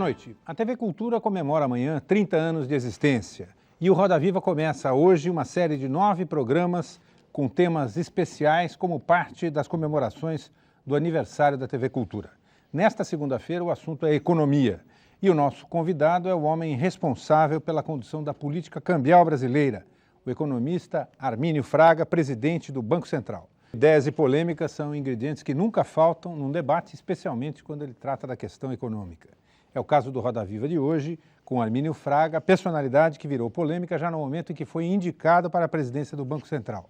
noite. A TV Cultura comemora amanhã 30 anos de existência. E o Roda Viva começa hoje uma série de 9 programas com temas especiais como parte das comemorações do aniversário da TV Cultura. Nesta segunda-feira, o assunto é economia. E o nosso convidado é o homem responsável pela condução da política cambial brasileira, o economista Armínio Fraga, presidente do Banco Central. Ideias e polêmicas são ingredientes que nunca faltam num debate, especialmente quando ele trata da questão econômica. É o caso do Roda Viva de hoje, com Armínio Fraga, personalidade que virou polêmica já no momento em que foi indicado para a presidência do Banco Central.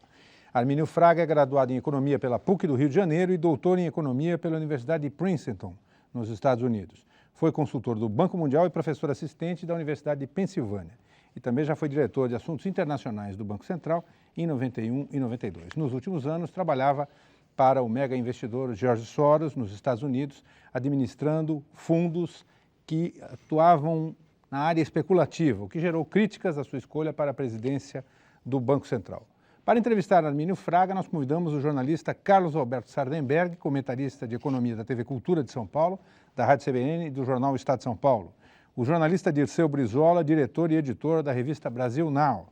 Armínio Fraga é graduado em Economia pela PUC do Rio de Janeiro e doutor em Economia pela Universidade de Princeton, nos Estados Unidos. Foi consultor do Banco Mundial e professor assistente da Universidade de Pensilvânia. E também já foi diretor de Assuntos Internacionais do Banco Central em 91 e 92. Nos últimos anos, trabalhava para o mega investidor George Soros, nos Estados Unidos, administrando fundos que atuavam na área especulativa, o que gerou críticas à sua escolha para a presidência do Banco Central. Para entrevistar Armínio Fraga, nós convidamos o jornalista Carlos Alberto Sardenberg, comentarista de economia da TV Cultura de São Paulo, da Rádio CBN e do jornal Estado de São Paulo. O jornalista Dirceu Brizola, diretor e editor da revista Brasil Now.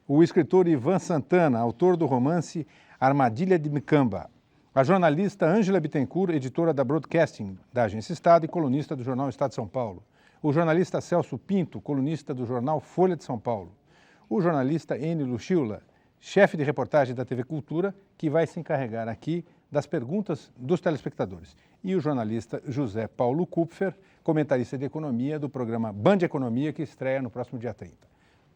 O escritor Ivan Santana, autor do romance Armadilha de Micamba. A jornalista Ângela Bittencourt, editora da Broadcasting, da Agência Estado e colunista do jornal Estado de São Paulo. O jornalista Celso Pinto, colunista do jornal Folha de São Paulo. O jornalista Enio Luchila, chefe de reportagem da TV Cultura, que vai se encarregar aqui das perguntas dos telespectadores. E o jornalista José Paulo Kupfer, comentarista de economia do programa Band Economia, que estreia no próximo dia 30.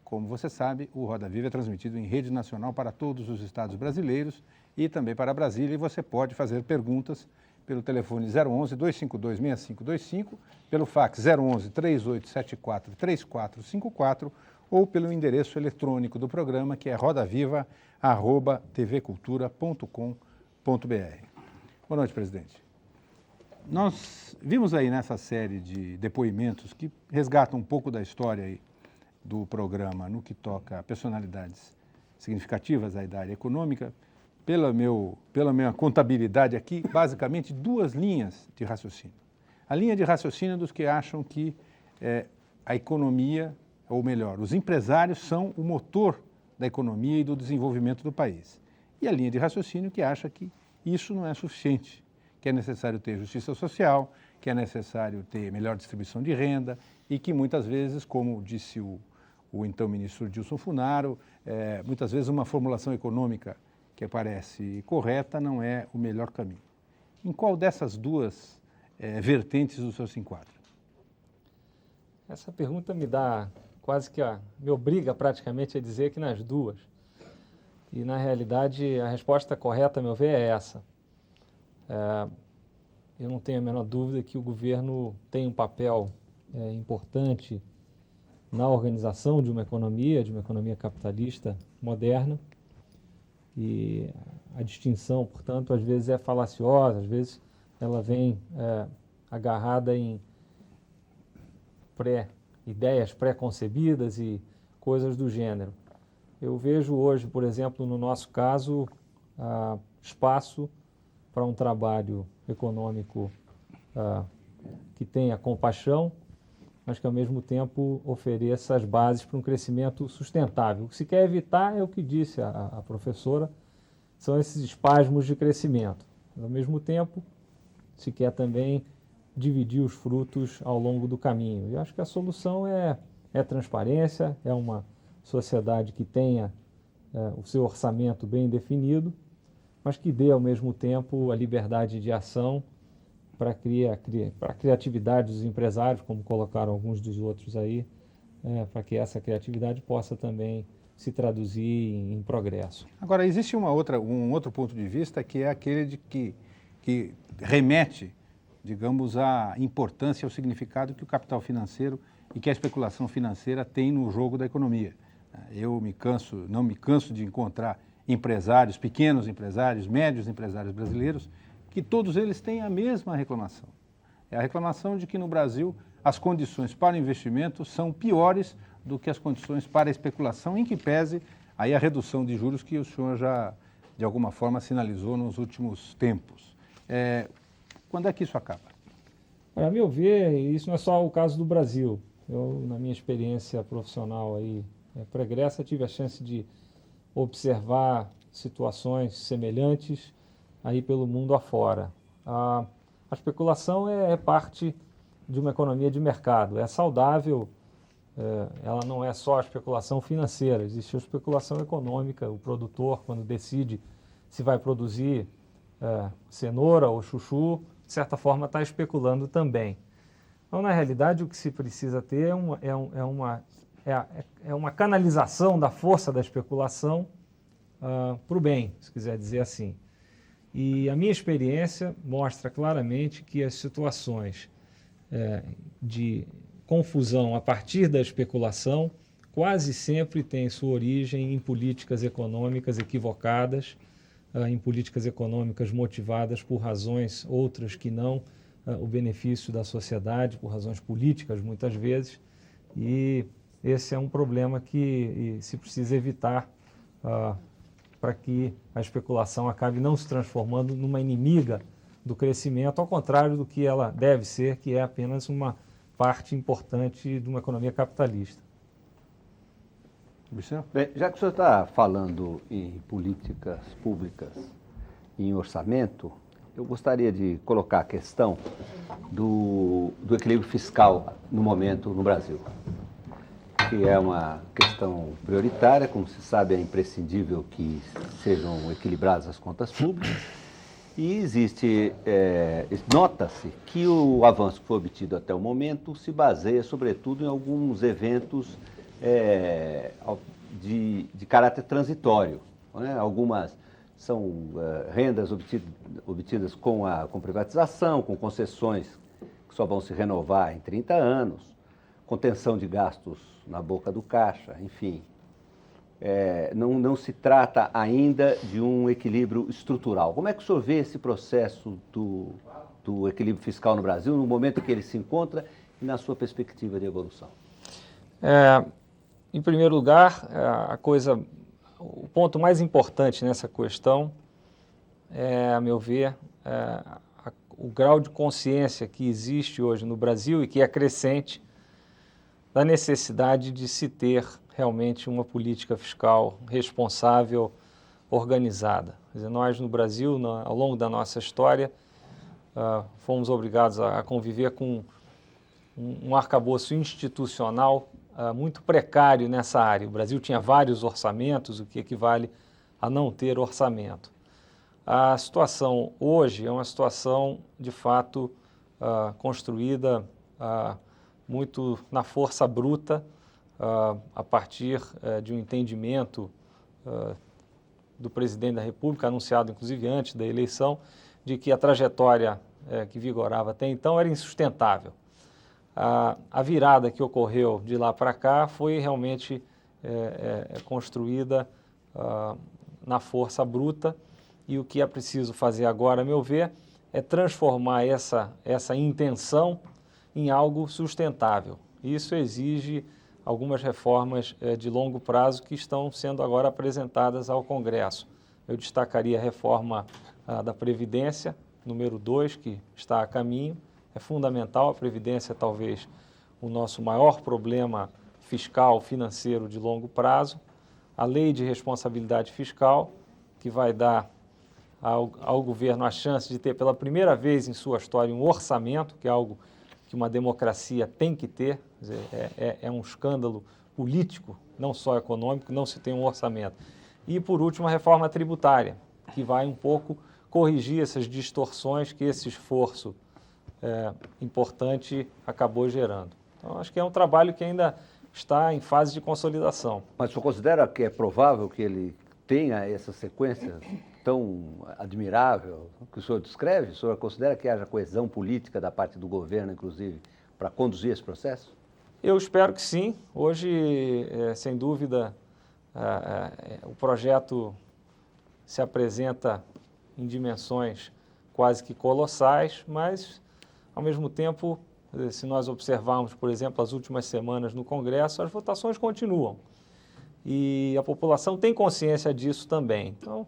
Como você sabe, o Roda Viva é transmitido em rede nacional para todos os estados brasileiros e também para Brasília, e você pode fazer perguntas pelo telefone 011-252-6525, pelo fax 011-3874-3454 ou pelo endereço eletrônico do programa, que é rodaviva@tvcultura.com.br. Boa noite, presidente. Nós vimos aí nessa série de depoimentos que resgatam um pouco da história aí do programa no que toca a personalidades significativas aí da área econômica. Pela minha contabilidade aqui, basicamente 2 linhas de raciocínio. A linha de raciocínio dos que acham que a economia, ou melhor, os empresários são o motor da economia e do desenvolvimento do país. E a linha de raciocínio que acha que isso não é suficiente, que é necessário ter justiça social, que é necessário ter melhor distribuição de renda e que muitas vezes, como disse o então ministro Dilson Funaro, muitas vezes uma formulação econômica que parece correta não é o melhor caminho. Em qual dessas 2 vertentes o senhor se enquadra? Essa pergunta me me obriga praticamente a dizer que nas 2. E na realidade a resposta correta, a meu ver, é essa. Eu não tenho a menor dúvida que o governo tem um papel importante na organização de uma economia capitalista moderna, e a distinção, portanto, às vezes é falaciosa, às vezes ela vem agarrada em ideias pré-concebidas e coisas do gênero. Eu vejo hoje, por exemplo, no nosso caso, espaço para um trabalho econômico que tenha compaixão, mas que ao mesmo tempo ofereça as bases para um crescimento sustentável. O que se quer evitar é o que disse a professora, são esses espasmos de crescimento. Mas, ao mesmo tempo, se quer também dividir os frutos ao longo do caminho. Eu acho que a solução é transparência, é uma sociedade que tenha o seu orçamento bem definido, mas que dê ao mesmo tempo a liberdade de ação para a criatividade dos empresários, como colocaram alguns dos outros aí, para que essa criatividade possa também se traduzir em progresso. Agora, existe um outro ponto de vista, que é aquele de que remete, digamos, à importância, ao significado que o capital financeiro e que a especulação financeira tem no jogo da economia. Eu não me canso de encontrar empresários, pequenos empresários, médios empresários brasileiros, que todos eles têm a mesma reclamação. É a reclamação de que no Brasil as condições para o investimento são piores do que as condições para a especulação, em que pese aí a redução de juros que o senhor já, de alguma forma, sinalizou nos últimos tempos. Quando é que isso acaba? A meu ver, isso não é só o caso do Brasil. Eu, na minha experiência profissional aí, pregressa, tive a chance de observar situações semelhantes aí pelo mundo afora. A especulação é parte de uma economia de mercado, é saudável, ela não é só a especulação financeira, existe a especulação econômica. O produtor, quando decide se vai produzir cenoura ou chuchu, de certa forma está especulando também. Então, na realidade, o que se precisa ter é uma canalização da força da especulação para o bem, se quiser dizer assim. E a minha experiência mostra claramente que as situações de confusão a partir da especulação quase sempre têm sua origem em políticas econômicas equivocadas, em políticas econômicas motivadas por razões outras que não o benefício da sociedade, por razões políticas muitas vezes, e esse é um problema que se precisa evitar para que a especulação acabe não se transformando numa inimiga do crescimento, ao contrário do que ela deve ser, que é apenas uma parte importante de uma economia capitalista. Bem, já que o senhor está falando em políticas públicas e em orçamento, eu gostaria de colocar a questão do equilíbrio fiscal no momento no Brasil, que é uma questão prioritária. Como se sabe, é imprescindível que sejam equilibradas as contas públicas. E nota-se que o avanço que foi obtido até o momento se baseia, sobretudo, em alguns eventos de caráter transitório, né? Algumas são rendas obtidas com privatização, com concessões que só vão se renovar em 30 anos, contenção de gastos na boca do caixa, enfim. Não se trata ainda de um equilíbrio estrutural. Como é que o senhor vê esse processo do equilíbrio fiscal no Brasil, no momento em que ele se encontra e na sua perspectiva de evolução? Em primeiro lugar, o ponto mais importante nessa questão a meu ver, o grau de consciência que existe hoje no Brasil e que é crescente da necessidade de se ter realmente uma política fiscal responsável, organizada. Quer dizer, nós no Brasil, ao longo da nossa história, fomos obrigados a conviver com um arcabouço institucional muito precário nessa área. O Brasil tinha vários orçamentos, o que equivale a não ter orçamento. A situação hoje é uma situação, de fato, construída muito na força bruta, a partir de um entendimento do presidente da República, anunciado inclusive antes da eleição, de que a trajetória que vigorava até então era insustentável. A virada que ocorreu de lá para cá foi realmente construída na força bruta, e o que é preciso fazer agora, a meu ver, é transformar essa intenção em algo sustentável. Isso exige algumas reformas de longo prazo que estão sendo agora apresentadas ao Congresso. Eu destacaria a reforma da Previdência, número 2, que está a caminho. É fundamental. A Previdência é talvez o nosso maior problema fiscal, financeiro de longo prazo. A Lei de Responsabilidade Fiscal, que vai dar ao governo a chance de ter pela primeira vez em sua história um orçamento, que é algo que uma democracia tem que ter. Quer dizer, é um escândalo político, não só econômico, não se tem um orçamento. E, por último, a reforma tributária, que vai um pouco corrigir essas distorções que esse esforço importante acabou gerando. Então, acho que é um trabalho que ainda está em fase de consolidação. Mas o senhor considera que é provável que ele tenha essa sequência tão admirável que o senhor descreve? O senhor considera que haja coesão política da parte do governo, inclusive, para conduzir esse processo? Eu espero que sim. Hoje, sem dúvida, o projeto se apresenta em dimensões quase que colossais, mas, ao mesmo tempo, se nós observarmos, por exemplo, as últimas semanas no Congresso, as votações continuam. E a população tem consciência disso também. Então,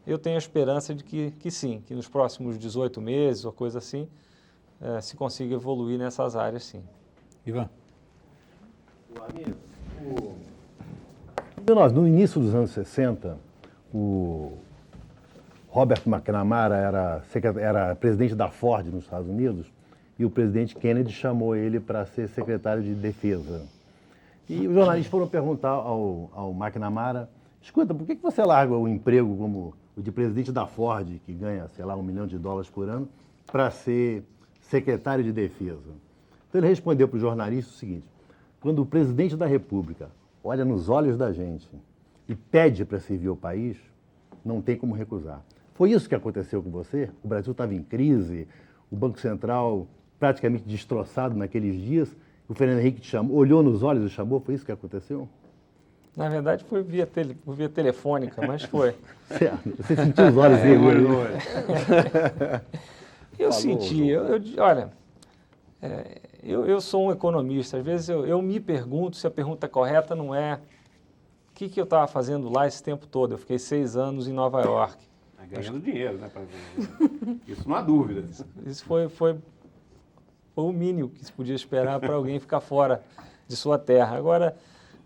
eu tenho a esperança de que sim, que nos próximos 18 meses ou coisa assim, se consiga evoluir nessas áreas, sim. Ivan. No início dos anos 60, o Robert McNamara era presidente da Ford nos Estados Unidos e o presidente Kennedy chamou ele para ser secretário de defesa. E os jornalistas foram perguntar ao McNamara: escuta, por que você larga o emprego como o de presidente da Ford, que ganha, sei lá, $1 milhão por ano, para ser secretário de defesa? Então ele respondeu para os jornalistas o seguinte: quando o presidente da República olha nos olhos da gente e pede para servir ao país, não tem como recusar. Foi isso que aconteceu com você? O Brasil estava em crise, o Banco Central praticamente destroçado naqueles dias, o Fernando Henrique te chamou, olhou nos olhos e chamou, foi isso que aconteceu? Na verdade foi via telefônica, mas foi. Você sentiu os olhos dele? Eu senti, olha, eu sou um economista, às vezes eu me pergunto se a pergunta correta não é o que eu estava fazendo lá esse tempo todo. Eu fiquei 6 anos em Nova York. Ganhando dinheiro, né? Isso não há dúvida. Isso foi o mínimo que se podia esperar para alguém ficar fora de sua terra. Agora,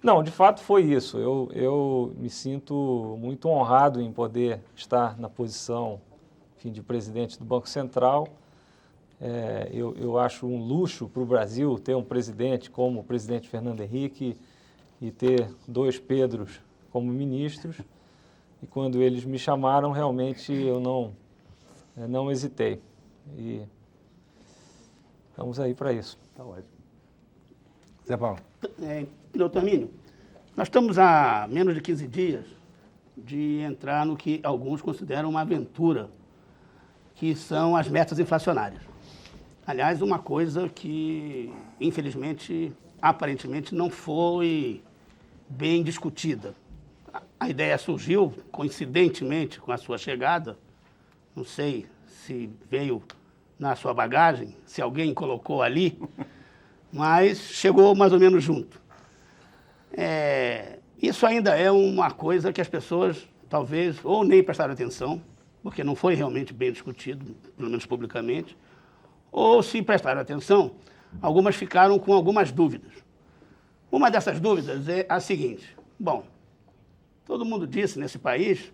não, de fato foi isso. Eu me sinto muito honrado em poder estar na posição, enfim, de presidente do Banco Central. Eu acho um luxo para o Brasil ter um presidente como o presidente Fernando Henrique e ter 2 Pedros como ministros. E quando eles me chamaram, realmente eu não hesitei. E estamos aí para isso. Tá ótimo. Zé Paulo. Doutor Mínio, nós estamos há menos de 15 dias de entrar no que alguns consideram uma aventura, que são as metas inflacionárias. Aliás, uma coisa que, infelizmente, aparentemente não foi bem discutida. A ideia surgiu, coincidentemente, com a sua chegada. Não sei se veio na sua bagagem, se alguém colocou ali, mas chegou mais ou menos junto. Isso ainda é uma coisa que as pessoas, talvez, ou nem prestaram atenção, porque não foi realmente bem discutido, pelo menos publicamente, ou se prestaram atenção, algumas ficaram com algumas dúvidas. Uma dessas dúvidas é a seguinte: bom, todo mundo disse nesse país,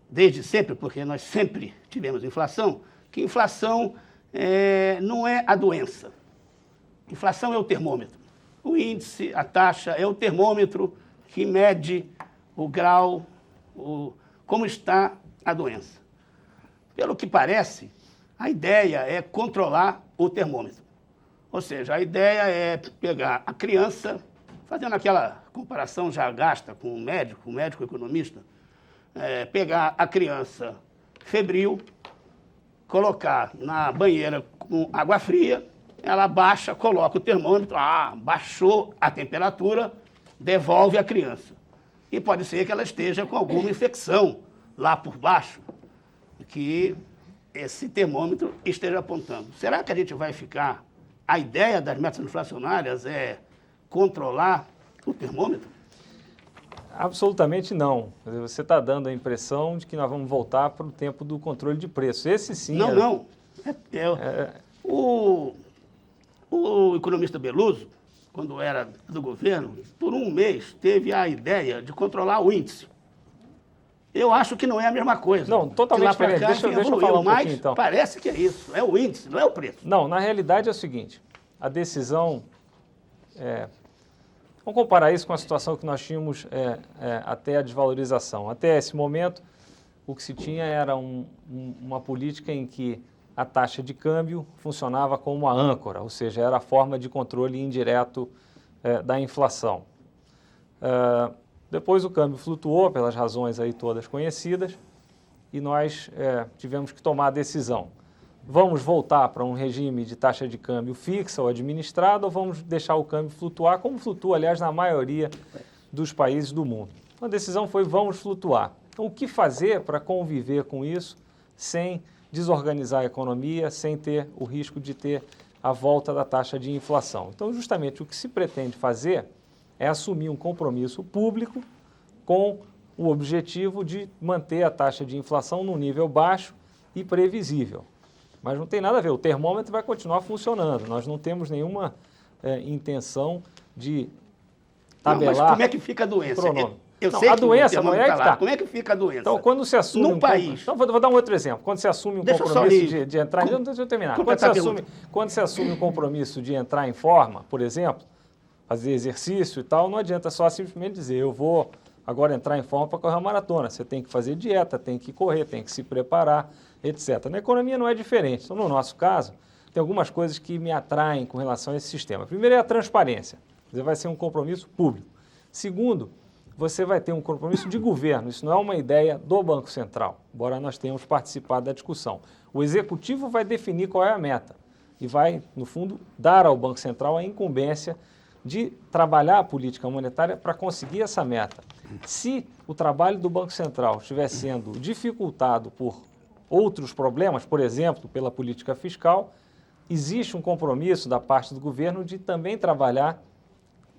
desde sempre, porque nós sempre tivemos inflação, que inflação não é a doença. Inflação é o termômetro. O índice, a taxa, é o termômetro que mede o grau, como está a doença. Pelo que parece, a ideia é controlar o termômetro. Ou seja, a ideia é pegar a criança, fazendo aquela comparação já gasta com o médico economista, pegar a criança febril, colocar na banheira com água fria, ela baixa, coloca o termômetro, baixou a temperatura, devolve a criança. E pode ser que ela esteja com alguma infecção lá por baixo, que esse termômetro esteja apontando. Será que a gente vai ficar... A ideia das metas inflacionárias é controlar o termômetro? Absolutamente não. Você está dando a impressão de que nós vamos voltar para o tempo do controle de preço. Esse sim... Não. O economista Beluso, quando era do governo, por um mês teve a ideia de controlar o índice. Eu acho que não é a mesma coisa. Não, totalmente diferente. Deixa eu falar um pouquinho, então. Parece que é isso. É o índice, não é o preço. Não, na realidade é o seguinte. A decisão... Vamos comparar isso com a situação que nós tínhamos até a desvalorização. Até esse momento, o que se tinha era uma política em que a taxa de câmbio funcionava como uma âncora, ou seja, era a forma de controle indireto da inflação. Depois o câmbio flutuou pelas razões aí todas conhecidas e nós tivemos que tomar a decisão. Vamos voltar para um regime de taxa de câmbio fixa ou administrada ou vamos deixar o câmbio flutuar, como flutua, aliás, na maioria dos países do mundo. A decisão foi: vamos flutuar. Então, o que fazer para conviver com isso sem desorganizar a economia, sem ter o risco de ter a volta da taxa de inflação? Então, justamente o que se pretende fazer é assumir um compromisso público com o objetivo de manter a taxa de inflação num nível baixo e previsível. Mas não tem nada a ver, o termômetro vai continuar funcionando. Nós não temos nenhuma intenção de tabelar. Não, mas como é que fica a doença? Eu não, sei a que doença o não é que está. Como é que fica a doença? Então, quando se assume Num país. Então, vou dar um outro exemplo. Quando se assume um Deixa eu só compromisso de entrar... Deixa eu terminar. completar a pergunta. Quando se assume um compromisso de entrar em forma, por exemplo, fazer exercício e tal, não adianta só simplesmente dizer, eu vou agora entrar em forma para correr uma maratona. Você tem que fazer dieta, tem que correr, tem que se preparar, etc. Na economia não é diferente. Então, no nosso caso, tem algumas coisas que me atraem com relação a esse sistema. Primeiro é a transparência. Quer dizer, vai ser um compromisso público. Segundo, você vai ter um compromisso de governo. Isso não é uma ideia do Banco Central, embora nós tenhamos participado da discussão. O Executivo vai definir qual é a meta e vai, no fundo, dar ao Banco Central a incumbência de trabalhar a política monetária para conseguir essa meta. Se o trabalho do Banco Central estiver sendo dificultado por outros problemas, por exemplo, pela política fiscal, existe um compromisso da parte do governo de também trabalhar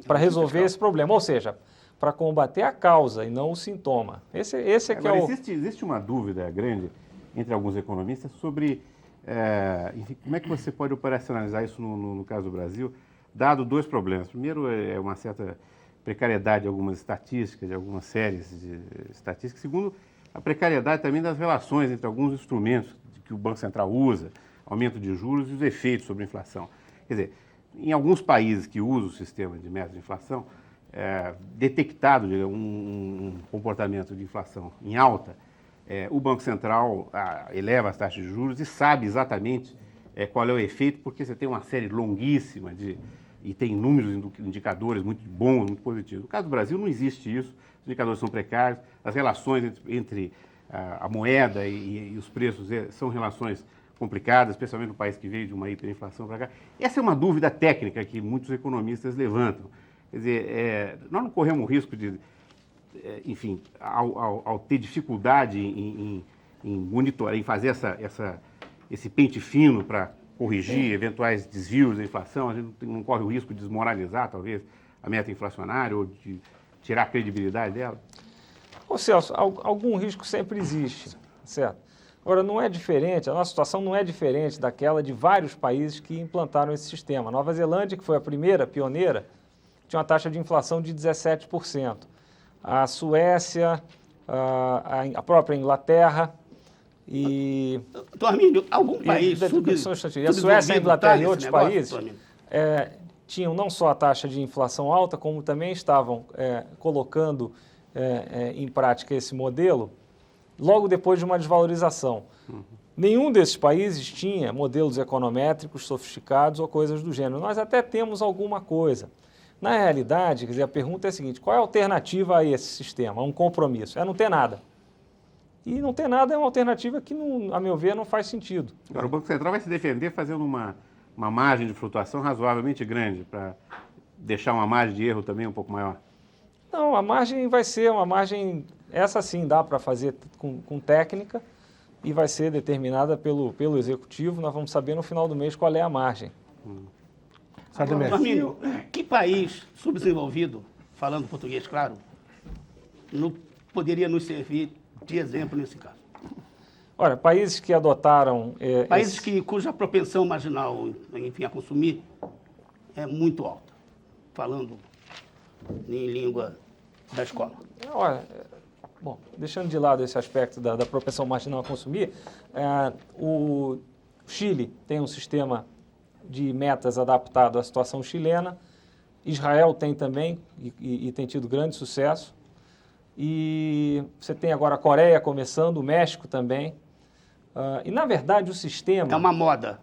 para resolver esse problema. Ou seja, para combater a causa e não o sintoma. Esse é que Agora, é o... existe uma dúvida grande entre alguns economistas sobre enfim, como é que você pode operacionalizar isso no caso do Brasil, dado dois problemas. Primeiro, é uma certa precariedade de algumas estatísticas, de algumas séries de estatísticas. Segundo, a precariedade também das relações entre alguns instrumentos que o Banco Central usa, aumento de juros e os efeitos sobre a inflação. Quer dizer, em alguns países que usam o sistema de meta de inflação, detectado um comportamento de inflação em alta, o Banco Central eleva as taxas de juros e sabe exatamente qual é o efeito, porque você tem uma série longuíssima e tem números, indicadores muito bons, muito positivos. No caso do Brasil não existe isso, os indicadores são precários, as relações entre a moeda e os preços são relações complicadas, especialmente no país que veio de uma hiperinflação para cá. Essa é uma dúvida técnica que muitos economistas levantam. Quer dizer, nós não corremos o risco de, enfim, ao ter dificuldade em monitorar, em fazer esse pente fino para corrigir eventuais desvios da inflação, a gente não corre o risco de desmoralizar, talvez, a meta inflacionária ou de tirar a credibilidade dela? Ô Celso, algum risco sempre existe, certo? Agora, não é diferente, a nossa situação não é diferente daquela de vários países que implantaram esse sistema. A Nova Zelândia, que foi a primeira, pioneira, tinha uma taxa de inflação de 17%. A Suécia, a própria Inglaterra e... Armínio, algum país... A Suécia, a Inglaterra e outros países tinham não só a taxa de inflação alta, como também estavam colocando em prática esse modelo logo depois de uma desvalorização. Nenhum desses países tinha modelos econométricos sofisticados ou coisas do gênero. Nós até temos alguma coisa. Na realidade, quer dizer, a pergunta é a seguinte, qual é a alternativa a esse sistema, a um compromisso? É não ter nada. E não ter nada é uma alternativa que, a meu ver, não faz sentido. Agora, o Banco Central vai se defender fazendo uma margem de flutuação razoavelmente grande, para deixar uma margem de erro também um pouco maior. Não, a margem vai ser uma margem, essa sim dá para fazer com técnica e vai ser determinada pelo executivo. Nós vamos saber no final do mês qual é a margem. Armínio, que país subdesenvolvido, falando português, claro, poderia nos servir de exemplo nesse caso? Olha, países que adotaram... países cuja propensão marginal, enfim, a consumir é muito alta, falando em língua da escola. Olha, bom, deixando de lado esse aspecto da propensão marginal a consumir, o Chile tem um sistema de metas adaptado à situação chilena, Israel tem também e tem tido grande sucesso, e você tem agora a Coreia começando, o México também, e na verdade o sistema... É uma moda.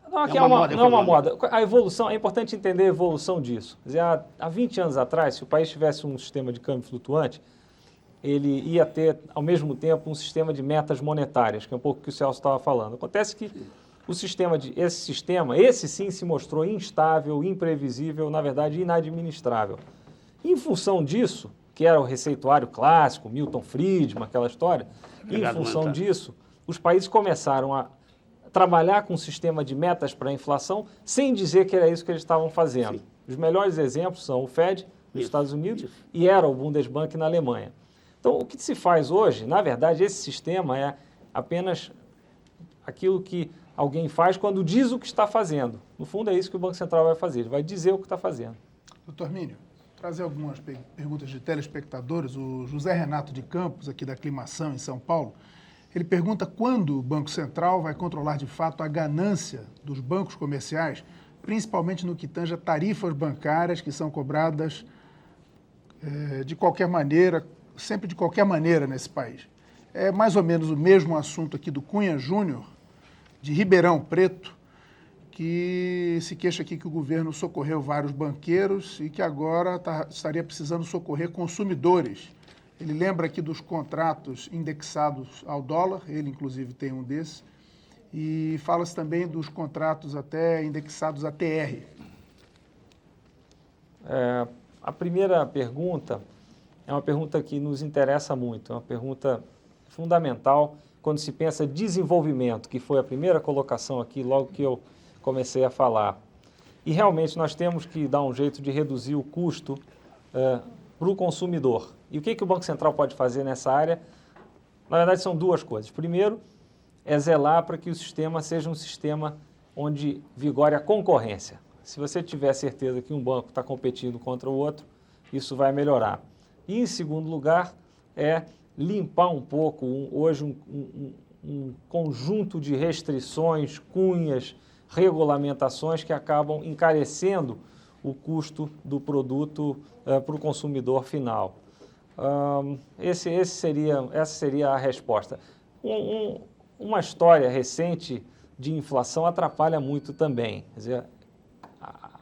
Não é uma moda. A evolução, é importante entender a evolução disso. Quer dizer, há 20 anos atrás, se o país tivesse um sistema de câmbio flutuante, ele ia ter, ao mesmo tempo, um sistema de metas monetárias, que é um pouco o que o Celso estava falando. Acontece que esse sim se mostrou instável, imprevisível, na verdade, inadministrável. Em função disso, que era o receituário clássico, Milton Friedman, aquela história, em função disso, os países começaram a trabalhar com um sistema de metas para a inflação sem dizer que era isso que eles estavam fazendo. Sim. Os melhores exemplos são o Fed nos Estados Unidos e era o Bundesbank na Alemanha. Então, o que se faz hoje, na verdade, esse sistema é apenas aquilo que alguém faz quando diz o que está fazendo. No fundo, é isso que o Banco Central vai fazer, ele vai dizer o que está fazendo. Doutor Mínio, trazer algumas perguntas de telespectadores. O José Renato de Campos, aqui da Aclimação, em São Paulo, ele pergunta quando o Banco Central vai controlar de fato a ganância dos bancos comerciais, principalmente no que tange a tarifas bancárias que são cobradas de qualquer maneira, sempre de qualquer maneira nesse país. É mais ou menos o mesmo assunto aqui do Cunha Júnior, de Ribeirão Preto, que se queixa aqui que o governo socorreu vários banqueiros e que agora estaria precisando socorrer consumidores. Ele lembra aqui dos contratos indexados ao dólar, ele inclusive tem um desses, e fala-se também dos contratos até indexados a TR. A primeira pergunta é uma pergunta que nos interessa muito, é uma pergunta fundamental quando se pensa desenvolvimento, que foi a primeira colocação aqui logo que eu comecei a falar. E realmente nós temos que dar um jeito de reduzir o custo para o consumidor. E o que o Banco Central pode fazer nessa área? Na verdade, são duas coisas. Primeiro, é zelar para que o sistema seja um sistema onde vigore a concorrência. Se você tiver certeza que um banco está competindo contra o outro, isso vai melhorar. E, em segundo lugar, é limpar um pouco, hoje, um conjunto de restrições, cunhas, regulamentações que acabam encarecendo o custo do produto para o consumidor final. Essa seria a resposta. Uma história recente de inflação atrapalha muito também. Quer dizer,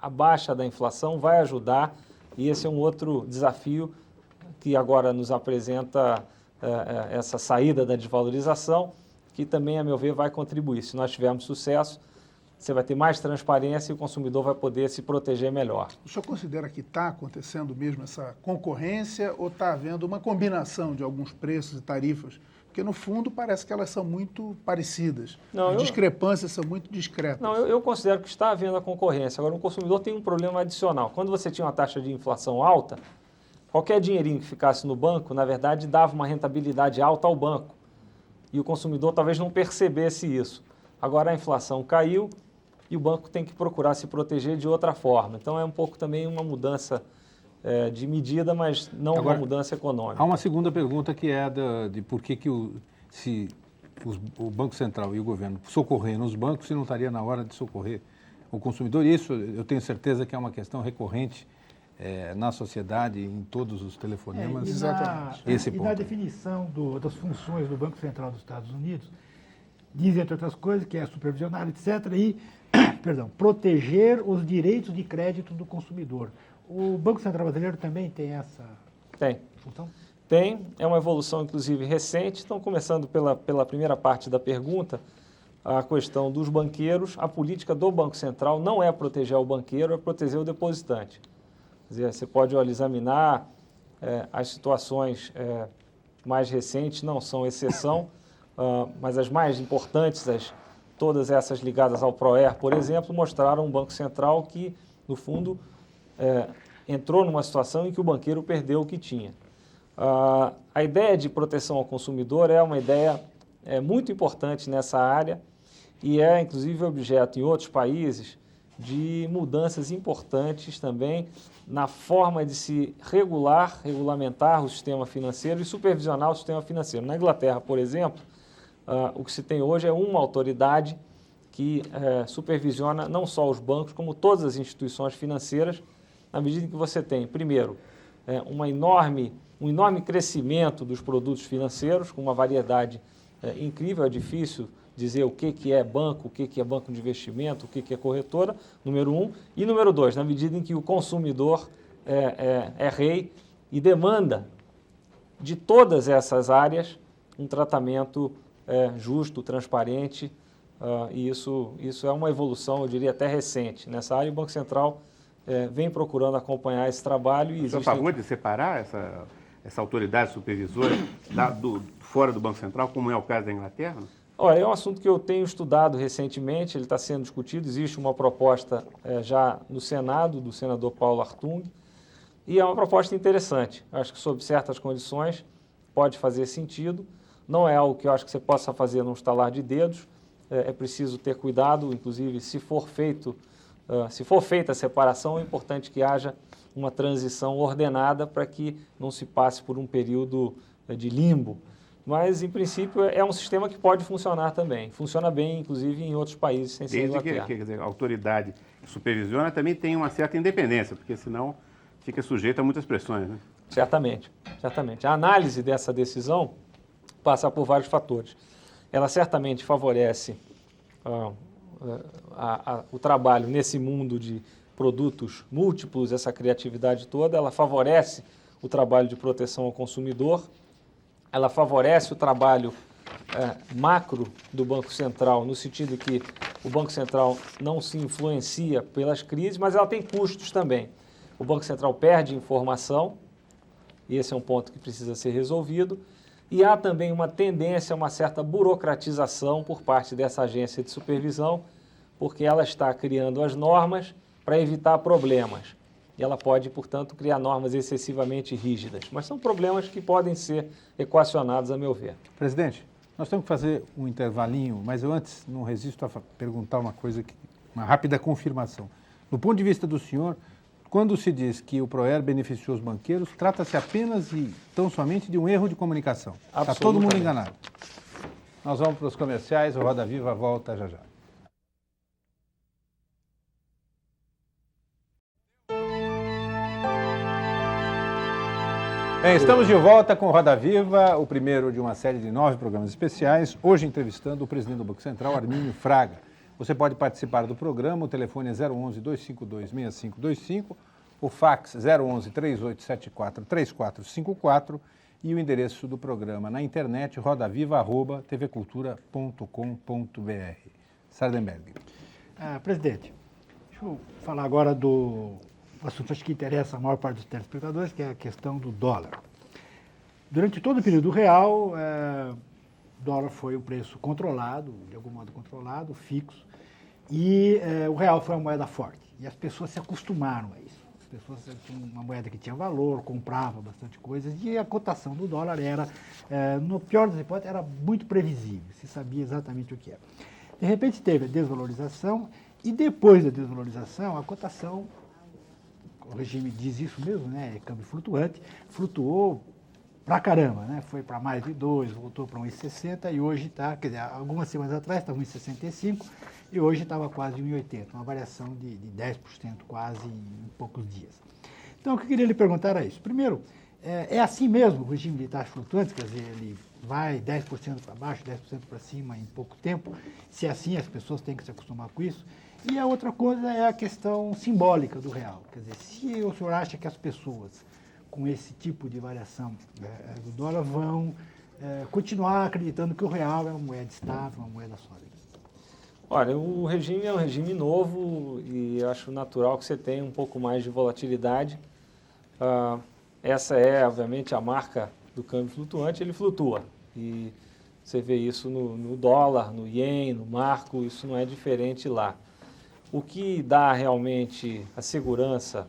a baixa da inflação vai ajudar, e esse é um outro desafio que agora nos apresenta essa saída da desvalorização, que também, a meu ver, vai contribuir. Se nós tivermos sucesso, você vai ter mais transparência e o consumidor vai poder se proteger melhor. O senhor considera que está acontecendo mesmo essa concorrência ou está havendo uma combinação de alguns preços e tarifas? Porque, no fundo, parece que elas são muito parecidas. As discrepâncias são muito discretas. Não, eu considero que está havendo a concorrência. Agora, o consumidor tem um problema adicional. Quando você tinha uma taxa de inflação alta, qualquer dinheirinho que ficasse no banco, na verdade, dava uma rentabilidade alta ao banco. E o consumidor talvez não percebesse isso. Agora a inflação caiu e o banco tem que procurar se proteger de outra forma. Então, é um pouco também uma mudança de medida, mas não uma mudança econômica. Há uma segunda pergunta que é de por que o Banco Central e o governo socorrendo os bancos, se não estaria na hora de socorrer o consumidor. Isso eu tenho certeza que é uma questão recorrente na sociedade, em todos os telefonemas. Exatamente. E na definição das funções do Banco Central dos Estados Unidos, diz, entre outras coisas, que é supervisionar, etc., e proteger os direitos de crédito do consumidor. O Banco Central brasileiro também tem essa função? Tem, é uma evolução, inclusive, recente. Estão começando pela primeira parte da pergunta, a questão dos banqueiros. A política do Banco Central não é proteger o banqueiro, é proteger o depositante. Quer dizer, você pode examinar as situações mais recentes, não são exceção, mas as mais importantes, todas essas ligadas ao PROER, por exemplo, mostraram um Banco Central que, no fundo, entrou numa situação em que o banqueiro perdeu o que tinha. A ideia de proteção ao consumidor é uma ideia muito importante nessa área e é, inclusive, objeto em outros países de mudanças importantes também na forma de se regulamentar o sistema financeiro e supervisionar o sistema financeiro. Na Inglaterra, por exemplo, o que se tem hoje é uma autoridade que supervisiona não só os bancos, como todas as instituições financeiras, na medida em que você tem, primeiro, um enorme crescimento dos produtos financeiros, com uma variedade incrível. É difícil dizer o que é banco, o que é banco de investimento, o que é corretora, número um. E número dois, na medida em que o consumidor é rei e demanda de todas essas áreas um tratamento justo, transparente, e isso é uma evolução, eu diria, até recente nessa área. E o Banco Central vem procurando acompanhar esse trabalho. Você é a favor de separar essa autoridade supervisora fora do Banco Central, como é o caso da Inglaterra? Olha, é um assunto que eu tenho estudado recentemente, ele está sendo discutido, existe uma proposta já no Senado, do senador Paulo Hartung, e é uma proposta interessante. Eu acho que, sob certas condições, pode fazer sentido. Não é algo que eu acho que você possa fazer num estalar de dedos, é preciso ter cuidado, inclusive se for feita a separação, é importante que haja uma transição ordenada para que não se passe por um período de limbo. Mas, em princípio, é um sistema que pode funcionar também. Funciona bem, inclusive, em outros países, sem ser Desde Inglaterra. quer dizer, a autoridade que supervisiona também tem uma certa independência, porque senão fica sujeito a muitas pressões, né? Certamente, certamente. A análise dessa decisão passa por vários fatores. Ela certamente favorece o trabalho nesse mundo de produtos múltiplos, essa criatividade toda, ela favorece o trabalho de proteção ao consumidor, ela favorece o trabalho macro do Banco Central, no sentido que o Banco Central não se influencia pelas crises, mas ela tem custos também. O Banco Central perde informação, e esse é um ponto que precisa ser resolvido, e há também uma tendência a uma certa burocratização por parte dessa agência de supervisão, porque ela está criando as normas para evitar problemas. E ela pode, portanto, criar normas excessivamente rígidas. Mas são problemas que podem ser equacionados, a meu ver. Presidente, nós temos que fazer um intervalinho, mas eu antes não resisto a perguntar uma coisa, uma rápida confirmação. Do ponto de vista do senhor, quando se diz que o PROER beneficiou os banqueiros, trata-se apenas e tão somente de um erro de comunicação. Está todo mundo enganado. Nós vamos para os comerciais, o Roda Viva volta já já. Bem, estamos de volta com o Roda Viva, o primeiro de uma série de 9 programas especiais, hoje entrevistando o presidente do Banco Central, Armínio Fraga. Você pode participar do programa, o telefone é 011-252-6525, o fax 011-3874-3454 e o endereço do programa na internet rodaviva@tvcultura.com.br. Sardenberg. Presidente, deixa eu falar agora do assunto acho que interessa a maior parte dos telespectadores, que é a questão do dólar. Durante todo o período real, o dólar foi um preço controlado, de algum modo controlado, fixo, e o real foi uma moeda forte. E as pessoas se acostumaram a isso. As pessoas tinham uma moeda que tinha valor, comprava bastante coisas, e a cotação do dólar era, no pior das hipóteses, era muito previsível, se sabia exatamente o que era. De repente teve a desvalorização, e depois da desvalorização, a cotação, o regime diz isso mesmo, né? É câmbio flutuante, flutuou pra caramba, né? Foi para mais de 2, voltou para 1,60 e hoje está, quer dizer, algumas semanas atrás estava 1,65 e hoje estava quase 1,80, uma variação de 10% quase em poucos dias. Então, o que eu queria lhe perguntar é isso. Primeiro, é assim mesmo o regime de taxas flutuantes, quer dizer, ele vai 10% para baixo, 10% para cima em pouco tempo? Se é assim, as pessoas têm que se acostumar com isso? E a outra coisa é a questão simbólica do real. Quer dizer, se o senhor acha que as pessoas, com esse tipo de variação do dólar, vão continuar acreditando que o real é uma moeda estável, uma moeda sólida? Olha, o regime é um regime novo e acho natural que você tenha um pouco mais de volatilidade. Essa é, obviamente, a marca do câmbio flutuante, ele flutua. E você vê isso no dólar, no ien, no marco, isso não é diferente lá. O que dá realmente a segurança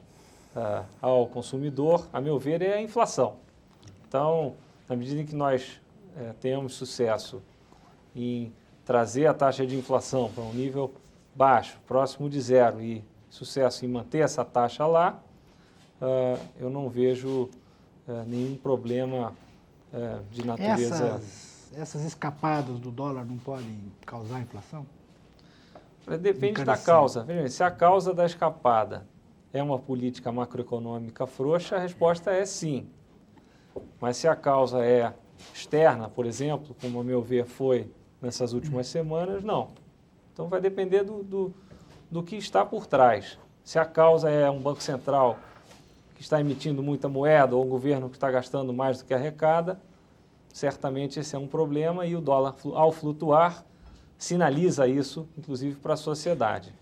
ao consumidor, a meu ver, é a inflação. Então, na medida em que nós tenhamos sucesso em trazer a taxa de inflação para um nível baixo, próximo de zero, e sucesso em manter essa taxa lá, eu não vejo nenhum problema de natureza... Essas escapadas do dólar não podem causar inflação? Depende da causa. Veja, se a causa da escapada é uma política macroeconômica frouxa, a resposta é sim. Mas se a causa é externa, por exemplo, como a meu ver foi nessas últimas semanas, não. Então vai depender do que está por trás. Se a causa é um banco central que está emitindo muita moeda ou um governo que está gastando mais do que arrecada, certamente esse é um problema e o dólar, ao flutuar, sinaliza isso, inclusive, para a sociedade.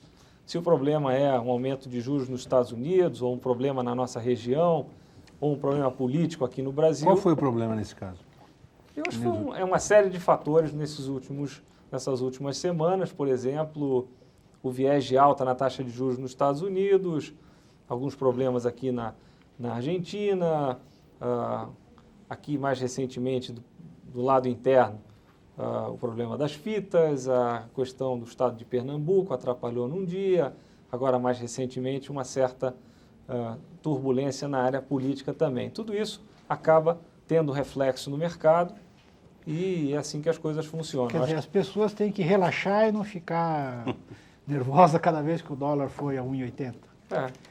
Se o problema é um aumento de juros nos Estados Unidos, ou um problema na nossa região, ou um problema político aqui no Brasil... Qual foi o problema nesse caso? Eu acho que é uma série de fatores nessas últimas semanas. Por exemplo, o viés de alta na taxa de juros nos Estados Unidos, alguns problemas aqui na Argentina, aqui mais recentemente do lado interno, o problema das fitas, a questão do estado de Pernambuco atrapalhou num dia, agora mais recentemente uma certa turbulência na área política também. Tudo isso acaba tendo reflexo no mercado e é assim que as coisas funcionam. Quer dizer, as pessoas têm que relaxar e não ficar nervosa cada vez que o dólar foi a 1,80.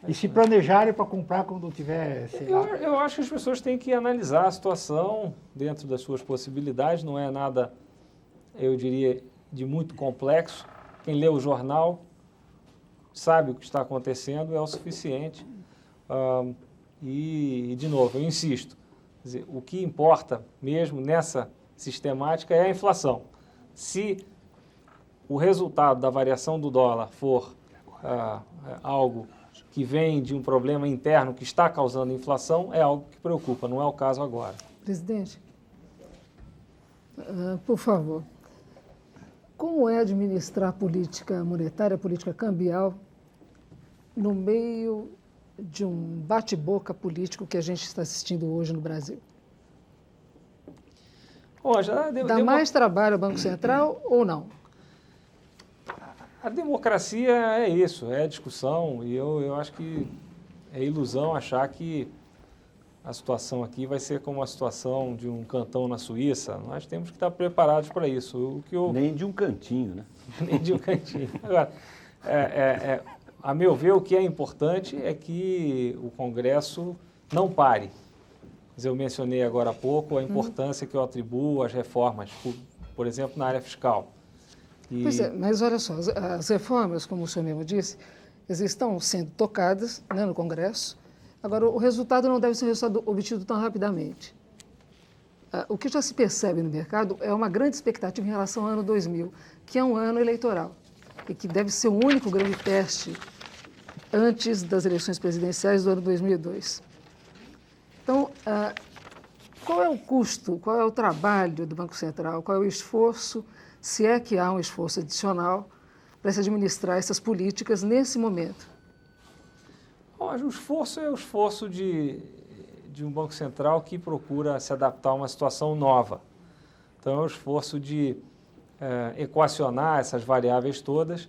E se planejarem para comprar quando tiver, sei lá. Eu acho que as pessoas têm que analisar a situação dentro das suas possibilidades, não é nada, eu diria, de muito complexo. Quem lê o jornal sabe o que está acontecendo, é o suficiente. E, de novo, eu insisto, quer dizer, o que importa mesmo nessa sistemática é a inflação. Se o resultado da variação do dólar for algo que vem de um problema interno que está causando inflação, é algo que preocupa, não é o caso agora. Presidente, por favor, como é administrar a política monetária, a política cambial, no meio de um bate-boca político que a gente está assistindo hoje no Brasil? Dá mais trabalho ao Banco Central ou não? A democracia é isso, é discussão, e eu acho que é ilusão achar que a situação aqui vai ser como a situação de um cantão na Suíça. Nós temos que estar preparados para isso. Nem de um cantinho, né? Nem de um cantinho. Agora, a meu ver, o que é importante é que o Congresso não pare. Mas eu mencionei agora há pouco a importância que eu atribuo às reformas, por exemplo, na área fiscal. Pois é, mas olha só, as reformas, como o senhor mesmo disse, estão sendo tocadas, né, no Congresso. Agora, o resultado não deve ser um resultado obtido tão rapidamente. O que já se percebe no mercado é uma grande expectativa em relação ao ano 2000, que é um ano eleitoral, e que deve ser o único grande teste antes das eleições presidenciais do ano 2002. Então, qual é o custo, qual é o trabalho do Banco Central, qual é o esforço, se é que há um esforço adicional para se administrar essas políticas nesse momento? O esforço é o esforço de um Banco Central que procura se adaptar a uma situação nova. Então, é o esforço de equacionar essas variáveis todas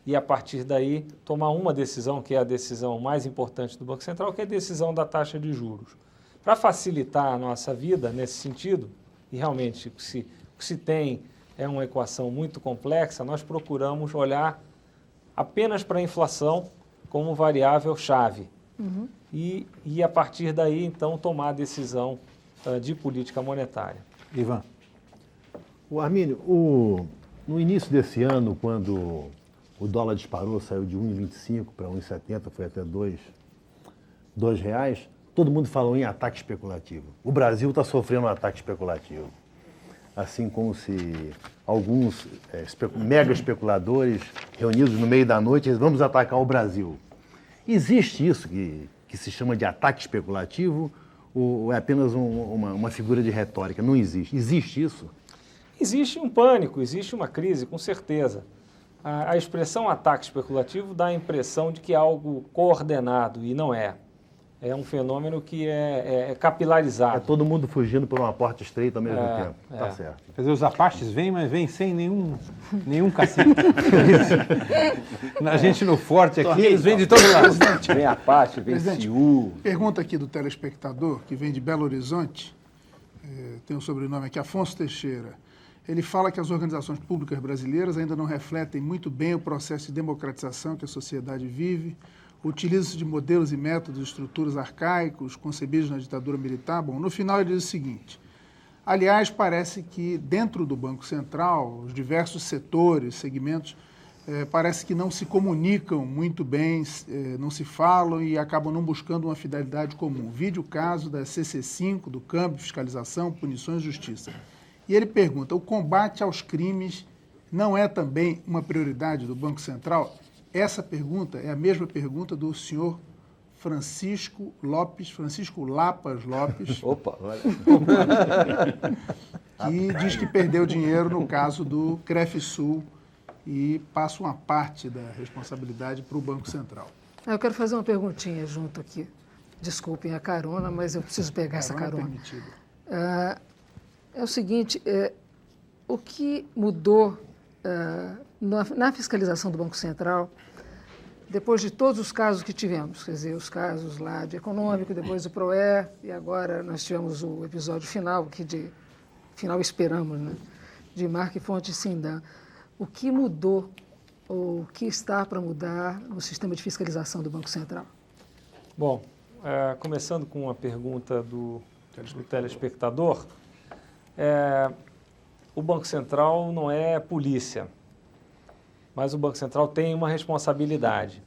e, a partir daí, tomar uma decisão, que é a decisão mais importante do Banco Central, que é a decisão da taxa de juros. Para facilitar a nossa vida nesse sentido, e realmente o que se tem é uma equação muito complexa, nós procuramos olhar apenas para a inflação como variável-chave. Uhum. E, a partir daí, então, tomar a decisão de política monetária. Ivan. O Armínio, no início desse ano, quando o dólar disparou, saiu de 1,25 para 1,70, foi até R$ 2,00, todo mundo falou em ataque especulativo. O Brasil está sofrendo um ataque especulativo. Assim como se alguns mega especuladores reunidos no meio da noite, eles vamos atacar o Brasil. Existe isso que se chama de ataque especulativo ou é apenas uma figura de retórica? Não existe. Existe isso? Existe um pânico, existe uma crise, com certeza. A expressão ataque especulativo dá a impressão de que é algo coordenado, e não é. É um fenômeno que é capilarizado. É todo mundo fugindo por uma porta estreita ao mesmo tempo. Tá certo. Quer dizer, os Apaches vêm, mas vêm sem nenhum cacique. A gente no forte aqui, eles vêm de todo lado. Vem Apache, vem Ciú. Pergunta aqui do telespectador, que vem de Belo Horizonte, tem um sobrenome aqui, Afonso Teixeira. Ele fala que as organizações públicas brasileiras ainda não refletem muito bem o processo de democratização que a sociedade vive, utilizam-se de modelos e métodos e estruturas arcaicos concebidos na ditadura militar. Bom, no final ele diz o seguinte: aliás, parece que dentro do Banco Central, os diversos setores, segmentos, parece que não se comunicam muito bem, não se falam e acabam não buscando uma finalidade comum. Vide o caso da CC5, do câmbio, fiscalização, punições e justiça. E ele pergunta, o combate aos crimes não é também uma prioridade do Banco Central? Essa pergunta é a mesma pergunta do senhor Francisco Lapas Lopes, Opa, olha. que diz que perdeu dinheiro no caso do Crefisul e passa uma parte da responsabilidade para o Banco Central. Eu quero fazer uma perguntinha junto aqui. Desculpem a carona, mas eu preciso pegar essa carona. Permitida. É o seguinte, o que mudou na fiscalização do Banco Central, depois de todos os casos que tivemos, quer dizer, os casos lá de econômico, depois do PROE, e agora nós tivemos o episódio final, final esperamos, né, de Mark e Fonte Sindan. O que mudou, ou o que está para mudar no sistema de fiscalização do Banco Central? Bom, começando com a pergunta do telespectador, o Banco Central não é polícia, mas o Banco Central tem uma responsabilidade.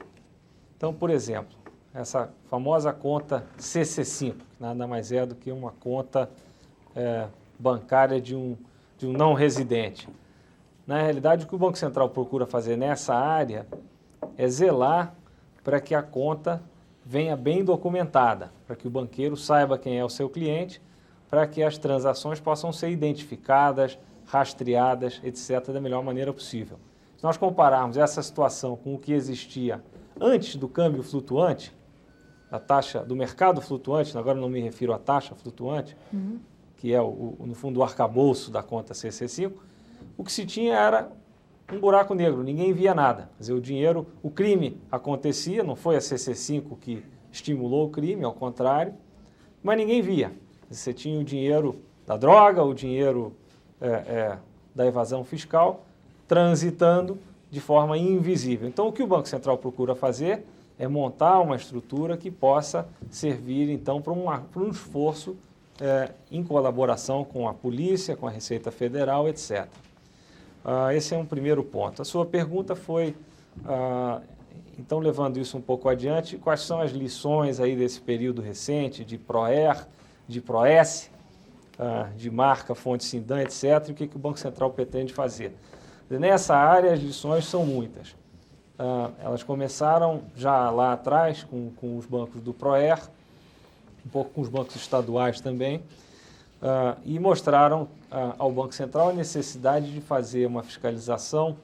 Então, por exemplo, essa famosa conta CC5, que nada mais é do que uma conta bancária de um não residente. Na realidade, o que o Banco Central procura fazer nessa área é zelar para que a conta venha bem documentada, para que o banqueiro saiba quem é o seu cliente, para que as transações possam ser identificadas, rastreadas, etc., da melhor maneira possível. Se nós compararmos essa situação com o que existia antes do câmbio flutuante, a taxa do mercado flutuante, agora não me refiro à taxa flutuante, que é, no fundo, o arcabouço da conta CC5, o que se tinha era um buraco negro, ninguém via nada. Quer dizer, o crime acontecia, não foi a CC5 que estimulou o crime, ao contrário, mas ninguém via. Você tinha o dinheiro da droga, o dinheiro da evasão fiscal, transitando de forma invisível. Então, o que o Banco Central procura fazer é montar uma estrutura que possa servir, então, para um esforço em colaboração com a polícia, com a Receita Federal, etc. Esse é um primeiro ponto. A sua pergunta foi, então, levando isso um pouco adiante, quais são as lições aí desse período recente de PROER, de PROES, de marca, fonte Sindan, etc., e o que o Banco Central pretende fazer. Nessa área, as lições são muitas. Elas começaram já lá atrás com os bancos do PROER, um pouco com os bancos estaduais também, e mostraram ao Banco Central a necessidade de fazer uma fiscalização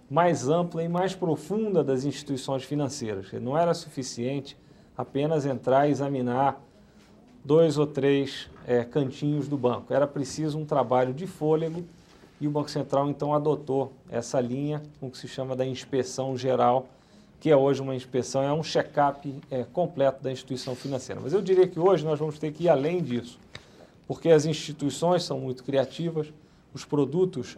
mais ampla e mais profunda das instituições financeiras. Não era suficiente apenas entrar e examinar 2 ou 3 cantinhos do banco. Era preciso um trabalho de fôlego e o Banco Central, então, adotou essa linha, o que se chama da inspeção geral, que é hoje uma inspeção, é um check-up completo da instituição financeira. Mas eu diria que hoje nós vamos ter que ir além disso, porque as instituições são muito criativas, os produtos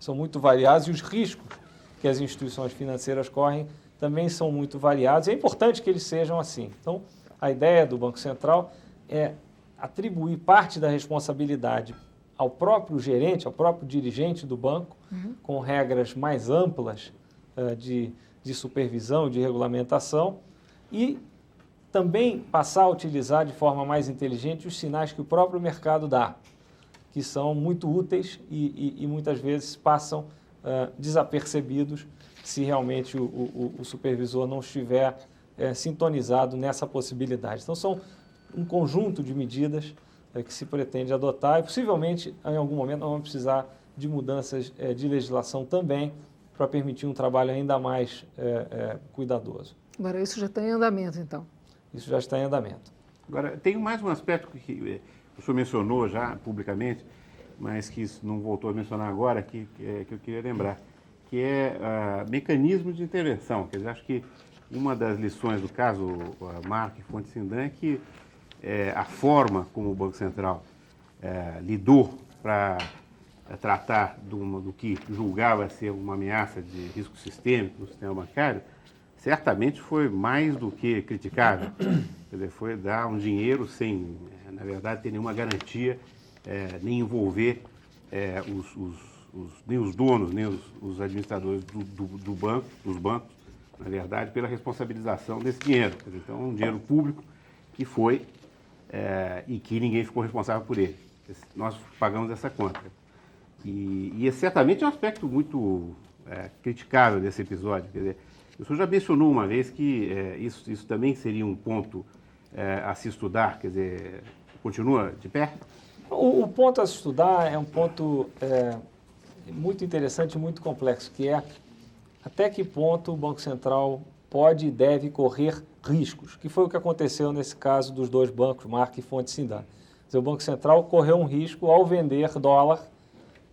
são muito variados e os riscos que as instituições financeiras correm também são muito variados. É importante que eles sejam assim. Então, a ideia do Banco Central é atribuir parte da responsabilidade ao próprio gerente, ao próprio dirigente do banco, com regras mais amplas de supervisão, de regulamentação, e também passar a utilizar de forma mais inteligente os sinais que o próprio mercado dá, que são muito úteis e muitas vezes passam desapercebidos se realmente o supervisor não estiver sintonizado nessa possibilidade. Então, são um conjunto de medidas que se pretende adotar e, possivelmente, em algum momento, nós vamos precisar de mudanças de legislação também para permitir um trabalho ainda mais cuidadoso. Agora, isso já está em andamento, então? Isso já está em andamento. Agora, tem mais um aspecto que o senhor mencionou já publicamente, mas que não voltou a mencionar agora, que eu queria lembrar, que é mecanismo de intervenção. Quer dizer, acho que uma das lições do caso Mark e Fonte Sindan é que a forma como o Banco Central lidou para tratar do que julgava ser uma ameaça de risco sistêmico no sistema bancário, certamente foi mais do que criticável. Quer dizer, foi dar um dinheiro sem, na verdade, ter nenhuma garantia, nem envolver nem os donos, nem os administradores do banco, dos bancos, na verdade, pela responsabilização desse dinheiro. Quer dizer, então, um dinheiro público que foi e que ninguém ficou responsável por ele. Nós pagamos essa conta. E certamente é um aspecto muito criticável desse episódio. Quer dizer, o senhor já mencionou uma vez que isso também seria um ponto a se estudar, quer dizer, continua de pé? O ponto a se estudar é um ponto muito interessante e muito complexo, que é até que ponto o Banco Central pode e deve correr riscos, que foi o que aconteceu nesse caso dos 2 bancos, Mark e Fonte Sindan. O Banco Central correu um risco ao vender dólar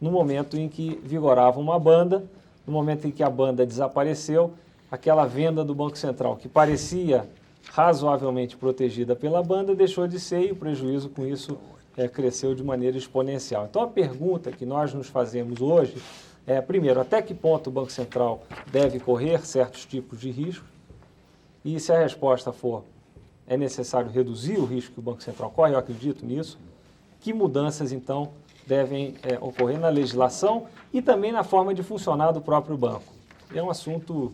no momento em que vigorava uma banda, no momento em que a banda desapareceu, aquela venda do Banco Central, que parecia razoavelmente protegida pela banda, deixou de ser e o prejuízo com isso cresceu de maneira exponencial. Então, a pergunta que nós nos fazemos hoje é, primeiro, até que ponto o Banco Central deve correr certos tipos de riscos? E se a resposta for, é necessário reduzir o risco que o Banco Central corre, eu acredito nisso, que mudanças, então, devem ocorrer na legislação e também na forma de funcionar do próprio banco? É um assunto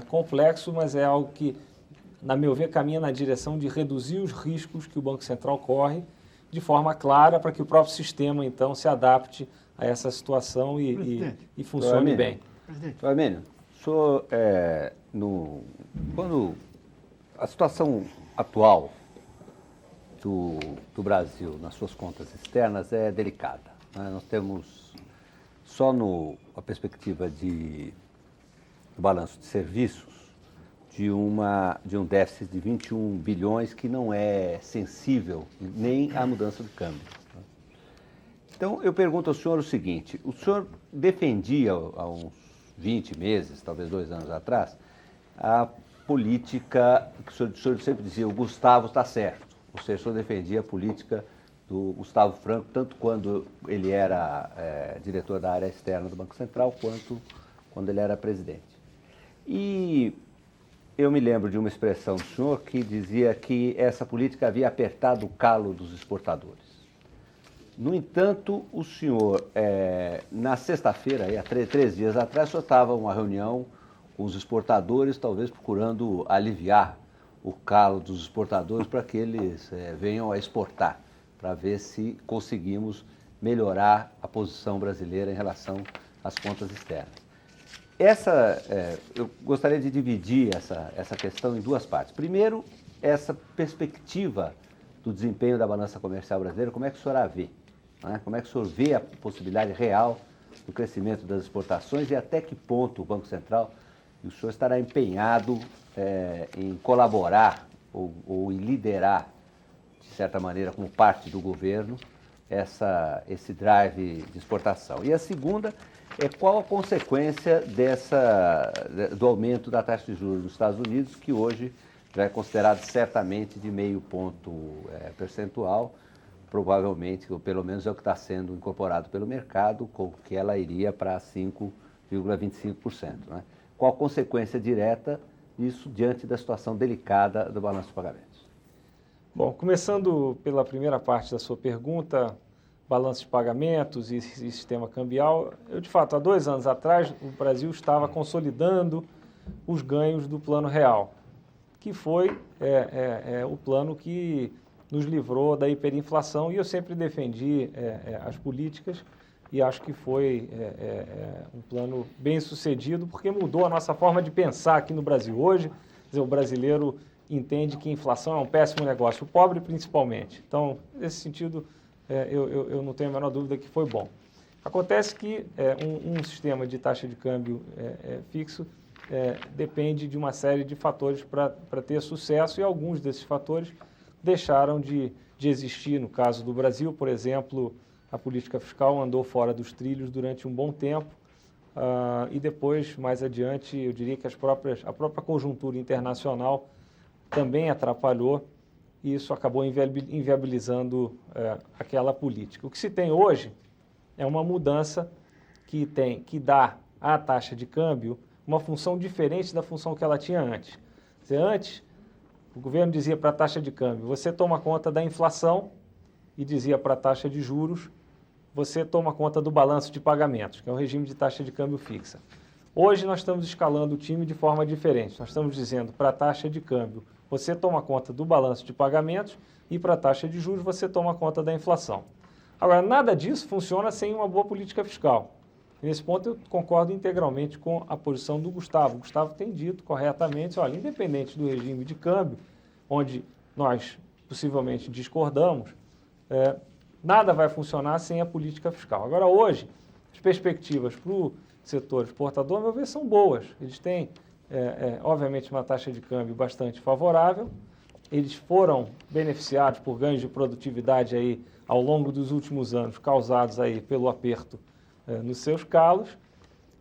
complexo, mas é algo que, na meu ver, caminha na direção de reduzir os riscos que o Banco Central corre de forma clara para que o próprio sistema, então, se adapte a essa situação e funcione bem. Presidente. Armênio, o senhor, quando a situação atual do Brasil nas suas contas externas é delicada, né? Nós temos, só a perspectiva do balanço de serviços, de um déficit de 21 bilhões que não é sensível nem à mudança do câmbio. Então, eu pergunto ao senhor o seguinte, o senhor defendia há uns 20 meses, talvez 2 anos atrás, a política que o senhor sempre dizia, o Gustavo está certo, ou seja, o senhor defendia a política do Gustavo Franco, tanto quando ele era diretor da área externa do Banco Central, quanto quando ele era presidente. E eu me lembro de uma expressão do senhor que dizia que essa política havia apertado o calo dos exportadores. No entanto, o senhor, na sexta-feira, há 3 dias atrás, o senhor estava em uma reunião com os exportadores, talvez procurando aliviar o calo dos exportadores para que eles venham a exportar, para ver se conseguimos melhorar a posição brasileira em relação às contas externas. Eu gostaria de dividir essa questão em 2 partes. Primeiro, essa perspectiva do desempenho da balança comercial brasileira, como é que o senhor a vê? Né? Como é que o senhor vê a possibilidade real do crescimento das exportações e até que ponto o Banco Central e o senhor estará empenhado em colaborar ou em liderar, de certa maneira, como parte do governo, esse drive de exportação? E a segunda qual a consequência do aumento da taxa de juros nos Estados Unidos, que hoje já é considerado certamente de 0,5 ponto percentual, provavelmente, ou pelo menos é o que está sendo incorporado pelo mercado, com que ela iria para 5,25%. Né? Qual a consequência direta disso diante da situação delicada do balanço de pagamentos? Bom, começando pela primeira parte da sua pergunta, balanço de pagamentos e sistema cambial, de fato, há 2 anos atrás, o Brasil estava consolidando os ganhos do Plano Real, que foi o plano que nos livrou da hiperinflação, e eu sempre defendi as políticas e acho que foi um plano bem sucedido, porque mudou a nossa forma de pensar aqui no Brasil. Hoje, quer dizer, o brasileiro entende que inflação é um péssimo negócio, o pobre principalmente. Então, nesse sentido, eu não tenho a menor dúvida que foi bom. Acontece que um sistema de taxa de câmbio fixo depende de uma série de fatores para ter sucesso, e alguns desses fatores deixaram de existir. No caso do Brasil, por exemplo, a política fiscal andou fora dos trilhos durante um bom tempo, e depois, mais adiante, eu diria que a própria conjuntura internacional também atrapalhou, e isso acabou inviabilizando aquela política. O que se tem hoje é uma mudança que dá à taxa de câmbio uma função diferente da função que ela tinha antes. Quer dizer, antes, o governo dizia para a taxa de câmbio, você toma conta da inflação, e dizia para a taxa de juros, você toma conta do balanço de pagamentos, que é um regime de taxa de câmbio fixa. Hoje nós estamos escalando o time de forma diferente. Nós estamos dizendo para a taxa de câmbio, você toma conta do balanço de pagamentos, e para a taxa de juros você toma conta da inflação. Agora, nada disso funciona sem uma boa política fiscal. E nesse ponto eu concordo integralmente com a posição do Gustavo. O Gustavo tem dito corretamente, olha, independente do regime de câmbio, onde nós possivelmente discordamos, nada vai funcionar sem a política fiscal. Agora, hoje, as perspectivas para o setor exportador, a meu ver, são boas. Eles têm, obviamente, uma taxa de câmbio bastante favorável. Eles foram beneficiados por ganhos de produtividade aí ao longo dos últimos anos, causados aí pelo aperto nos seus calos.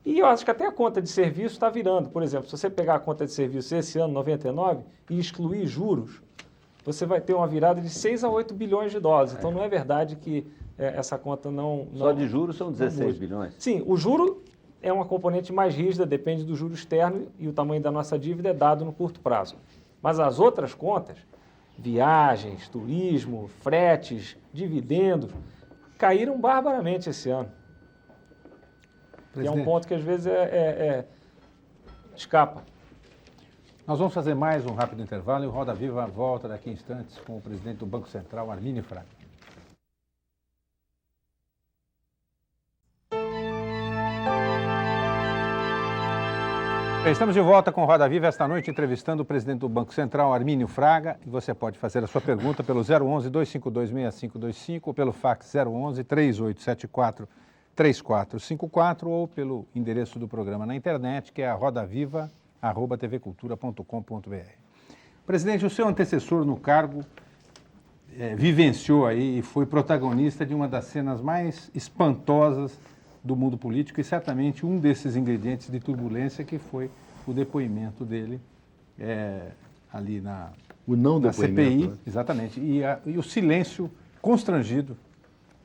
E eu acho que até a conta de serviço está virando. Por exemplo, se você pegar a conta de serviço esse ano, 99, e excluir juros, você vai ter uma virada de 6 a 8 bilhões de dólares. Então não é verdade que essa conta não... Só de juros são 16 muda. bilhões. Sim, o juro é uma componente mais rígida, depende do juro externo e o tamanho da nossa dívida é dado no curto prazo. Mas as outras contas, viagens, turismo, fretes, dividendos, caíram barbaramente esse ano. E é um ponto que às vezes escapa. Nós vamos fazer mais um rápido intervalo e o Roda Viva volta daqui a instantes com o presidente do Banco Central, Armínio Fraga. Bem, estamos de volta com o Roda Viva esta noite, entrevistando o presidente do Banco Central, Armínio Fraga. E você pode fazer a sua pergunta pelo 011-252-6525 ou pelo fax 011-3874-3454 ou pelo endereço do programa na internet, que é rodaviva@tvcultura.com.br. Presidente, o seu antecessor no cargo vivenciou aí e foi protagonista de uma das cenas mais espantosas do mundo político e certamente um desses ingredientes de turbulência que foi o depoimento dele ali na CPI, né? exatamente, e o silêncio constrangido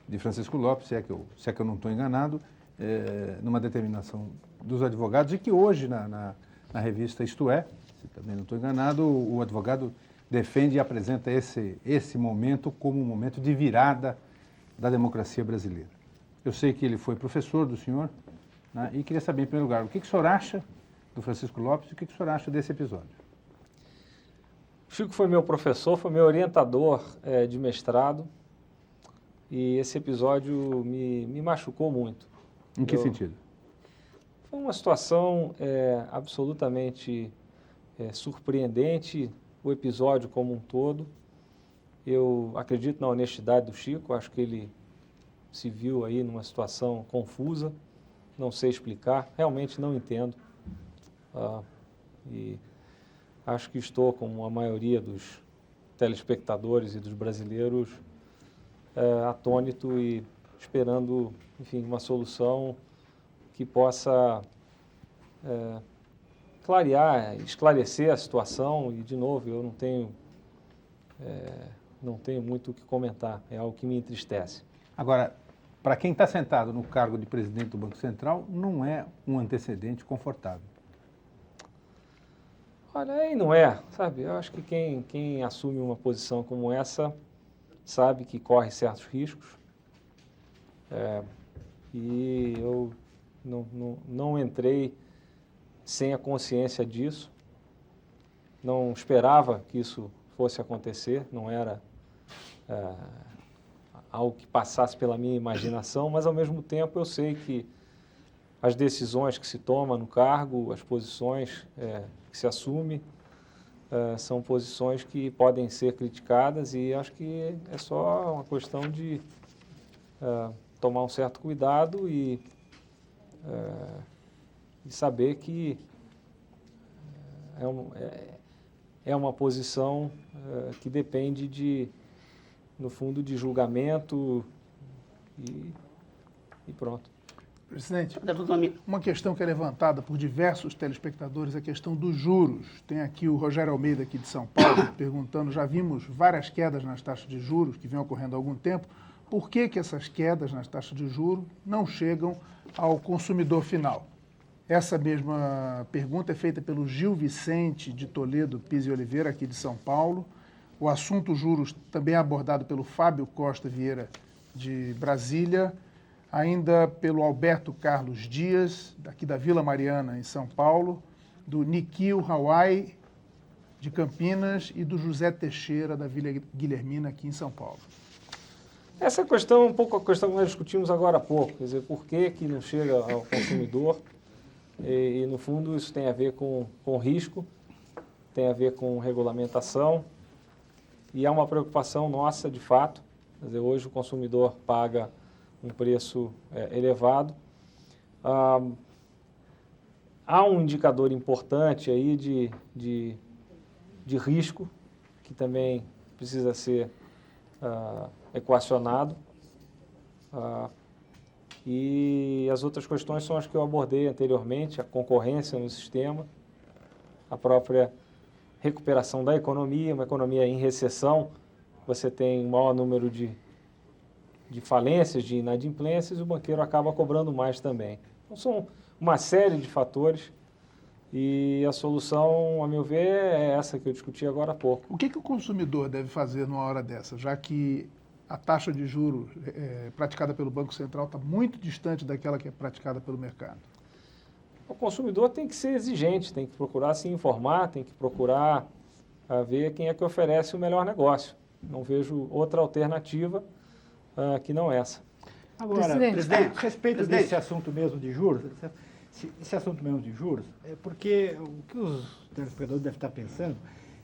de Francisco Lopes, se é que eu não estou enganado, numa determinação dos advogados, e que hoje na revista Isto É, se também não estou enganado, o advogado defende e apresenta esse momento como um momento de virada da democracia brasileira. Eu sei que ele foi professor do senhor, né, e queria saber, em primeiro lugar, o que o senhor acha do Francisco Lopes e o que o senhor acha desse episódio? Chico foi meu professor, foi meu orientador de mestrado e esse episódio me machucou muito. Em que sentido? Foi uma situação absolutamente surpreendente, o episódio como um todo. Eu acredito na honestidade do Chico, acho que ele se viu aí numa situação confusa, não sei explicar, realmente não entendo. E acho que estou, como a maioria dos telespectadores e dos brasileiros, atônito e esperando, enfim, uma solução que possa clarear, esclarecer a situação. E, de novo, eu não tenho muito o que comentar, é algo que me entristece. Agora, para quem está sentado no cargo de presidente do Banco Central, não é um antecedente confortável. Olha, aí não é, sabe? Eu acho que quem assume uma posição como essa sabe que corre certos riscos. E eu não entrei sem a consciência disso. Não esperava que isso fosse acontecer, não era algo que passasse pela minha imaginação, mas ao mesmo tempo eu sei que as decisões que se toma no cargo, as posições que se assume, são posições que podem ser criticadas e acho que é só uma questão de tomar um certo cuidado e saber que é uma posição que depende no fundo, de julgamento e pronto. Presidente, uma questão que é levantada por diversos telespectadores é a questão dos juros. Tem aqui o Rogério Almeida, aqui de São Paulo, perguntando, já vimos várias quedas nas taxas de juros que vêm ocorrendo há algum tempo, por que essas quedas nas taxas de juros não chegam ao consumidor final? Essa mesma pergunta é feita pelo Gil Vicente de Toledo Pizzi Oliveira, aqui de São Paulo. O assunto juros também é abordado pelo Fábio Costa Vieira, de Brasília, ainda pelo Alberto Carlos Dias, aqui da Vila Mariana, em São Paulo, do Niquil Hawaii, de Campinas, e do José Teixeira, da Vila Guilhermina, aqui em São Paulo. Essa questão é um pouco a questão que nós discutimos agora há pouco, quer dizer, por que não chega ao consumidor? E no fundo, isso tem a ver com risco, tem a ver com regulamentação, e é uma preocupação nossa, de fato. Quer dizer, hoje o consumidor paga um preço elevado. Há um indicador importante aí de risco, que também precisa ser equacionado. E as outras questões são as que eu abordei anteriormente, a concorrência no sistema, a própria recuperação da economia, uma economia em recessão, você tem um maior número de falências, de inadimplências, e o banqueiro acaba cobrando mais também. Então, são uma série de fatores e a solução, a meu ver, é essa que eu discuti agora há pouco. O que o consumidor deve fazer numa hora dessa, já que a taxa de juros praticada pelo Banco Central está muito distante daquela que é praticada pelo mercado? O consumidor tem que ser exigente, tem que procurar se informar, tem que procurar ver quem é que oferece o melhor negócio. Não vejo outra alternativa que não essa. Agora, Presidente, a respeito desse assunto mesmo de juros, esse assunto mesmo de juros, é porque o que os telespectadores devem estar pensando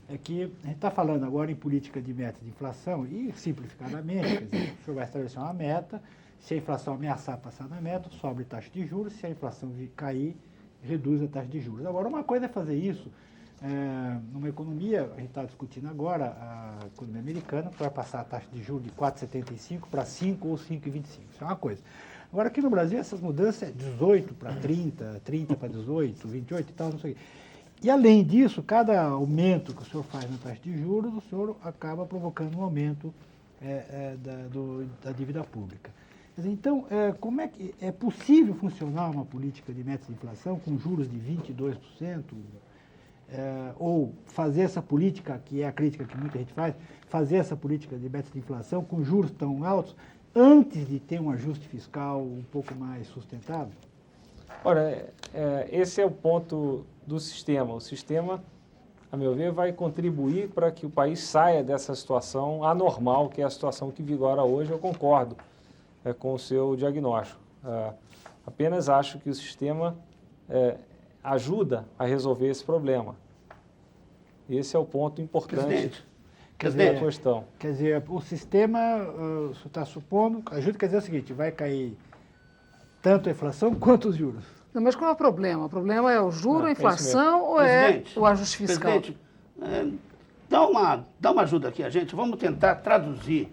é que a gente está falando agora em política de meta de inflação e, simplificadamente, quer dizer, o senhor vai estabelecer uma meta, se a inflação ameaçar passar da meta, sobe taxa de juros, se a inflação cair, reduz a taxa de juros. Agora, uma coisa é fazer isso numa economia, a gente está discutindo agora, a economia americana, que vai passar a taxa de juros de 4,75 para 5 ou 5,25. Isso é uma coisa. Agora, aqui no Brasil, essas mudanças é 18 para 30, 30 para 18, 28 e tal, não sei o quê. E, além disso, cada aumento que o senhor faz na taxa de juros, o senhor acaba provocando um aumento da dívida pública. Quer dizer, então, como é que é possível funcionar uma política de metas de inflação com juros de 22%? Ou fazer essa política, que é a crítica que muita gente faz, fazer essa política de metas de inflação com juros tão altos antes de ter um ajuste fiscal um pouco mais sustentável? Ora, esse é o ponto do sistema. O sistema, a meu ver, vai contribuir para que o país saia dessa situação anormal, que é a situação que vigora hoje. Eu concordo com o seu diagnóstico. Apenas acho que o sistema ajuda a resolver esse problema. Esse é o ponto importante da questão. Quer dizer, o sistema, o senhor está supondo, ajuda, quer dizer o seguinte, vai cair tanto a inflação quanto os juros. Não, mas qual é o problema? O problema é o juro, a inflação ou é o ajuste fiscal? Presidente, dá uma ajuda aqui a gente. Vamos tentar traduzir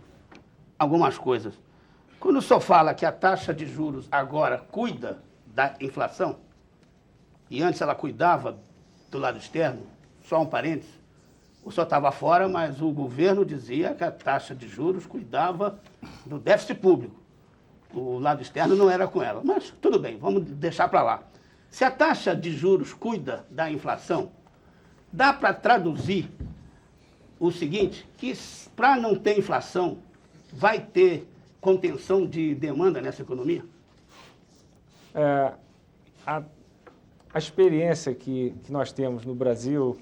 algumas coisas. Quando o senhor fala que a taxa de juros agora cuida da inflação, e antes ela cuidava do lado externo, só um parênteses, o senhor estava fora, mas o governo dizia que a taxa de juros cuidava do déficit público. O lado externo não era com ela. Mas tudo bem, vamos deixar para lá. Se a taxa de juros cuida da inflação, dá para traduzir o seguinte, que para não ter inflação, vai ter contenção de demanda nessa economia? A experiência que nós temos no Brasil